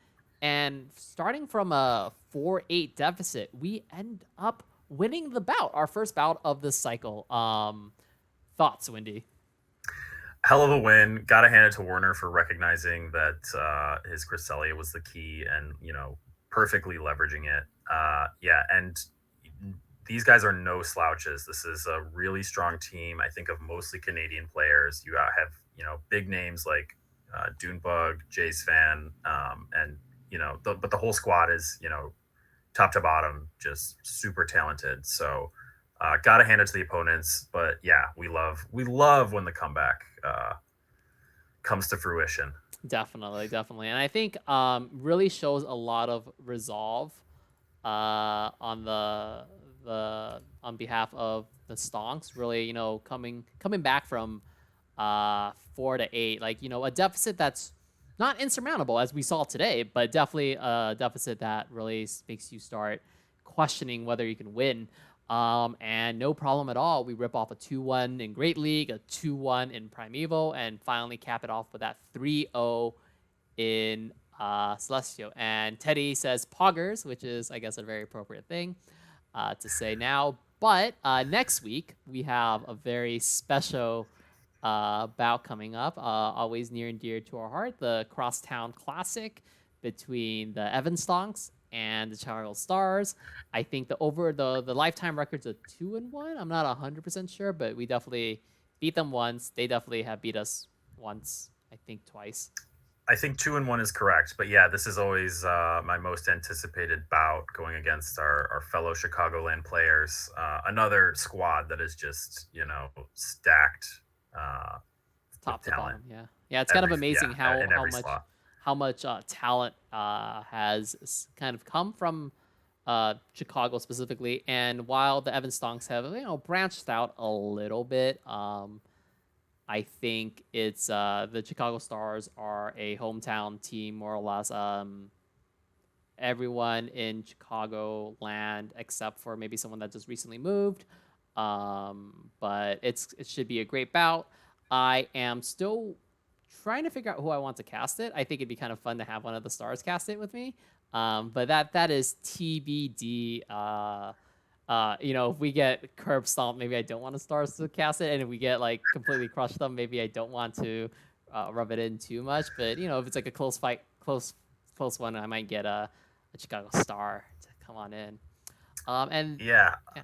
S1: and starting from a 4-8 deficit, we end up winning the bout, our first bout of this cycle. Thoughts, Windy?
S2: Hell of a win. Gotta hand it to Warner for recognizing that his Cresselia was the key and, perfectly leveraging it. And these guys are no slouches. This is a really strong team. I think of mostly Canadian players. You have, big names like Dunebug, Jace Fan, and, but the whole squad is, top to bottom, just super talented. So gotta hand it to the opponents. But yeah, we love when the comeback comes to fruition.
S1: Definitely, definitely. And I think really shows a lot of resolve on the on behalf of the Stonks, really, coming back from 4 to 8, like, a deficit that's not insurmountable as we saw today, but definitely a deficit that really makes you start questioning whether you can win. And no problem at all. We rip off a 2-1 in Great League, a 2-1 in Primeval, and finally cap it off with that 3-0 in Celestial. And Teddy says poggers, which is, I guess, a very appropriate thing to say now. But next week, we have a very special bout coming up, always near and dear to our heart, the Crosstown Classic between the Evanstonks and the Chicago Stars. I think the lifetime record's a 2-1. I'm not 100% sure, but we definitely beat them once. They definitely have beat us once, I think twice.
S2: I think 2-1 is correct, but yeah, this is always my most anticipated bout going against our fellow Chicagoland players. Another squad that is just stacked with
S1: Top to
S2: talent.
S1: bottom. Yeah, yeah. It's kind of amazing
S2: In
S1: how
S2: every
S1: much
S2: slot.
S1: talent has kind of come from Chicago specifically. And while the Evanstonks have branched out a little bit, I think it's the Chicago Stars are a hometown team more or less. Everyone in Chicago land except for maybe someone that just recently moved. But it should be a great bout. I am still trying to figure out who I want to cast it. I think it'd be kind of fun to have one of the stars cast it with me. But that is TBD. If we get curb stomp, maybe I don't want the stars to cast it, and if we get like completely crushed them, maybe I don't want to rub it in too much. But if it's like a close fight, close one, I might get a Chicago Star to come on in. And
S2: Yeah,
S1: yeah,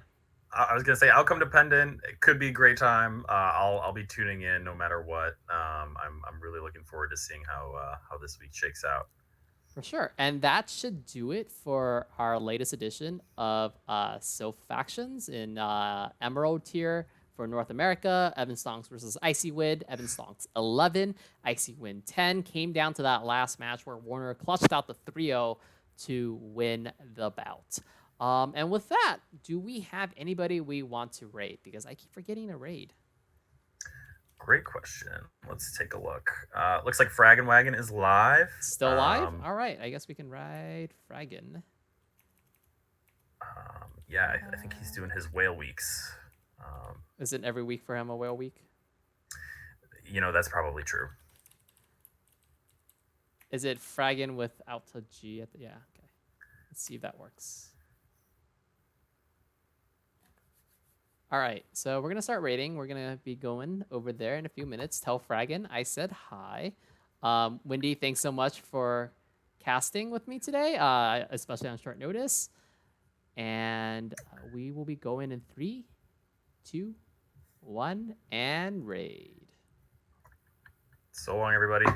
S2: I was gonna say outcome dependent. It could be a great time. I'll be tuning in no matter what. I'm really looking forward to seeing how this week shakes out.
S1: for sure. And that should do it for our latest edition of Silph Factions in Emerald tier for North America. Evanstonks versus Icy Wind. Evanstonks 11, Icy Wind 10. Came down to that last match where Warner clutched out the 3-0 to win the bout. And with that, do we have anybody we want to raid? Because I keep forgetting to raid.
S2: Great question. Let's take a look. Looks like Fraggin' Wagon is live.
S1: Still live? All right. I guess we can ride Fraggin.
S2: Yeah, I think he's doing his whale weeks.
S1: Is it every week for him a whale week?
S2: That's probably true.
S1: Is it Fraggin without a G at the... Yeah, okay. Let's see if that works. All right, so we're going to start rating. We're going to be going over there in a few minutes. Tell Fraggin I said hi. Windy, thanks so much for casting with me today, especially on short notice. And we will be going in 3, 2, 1, and raid.
S2: So long, everybody.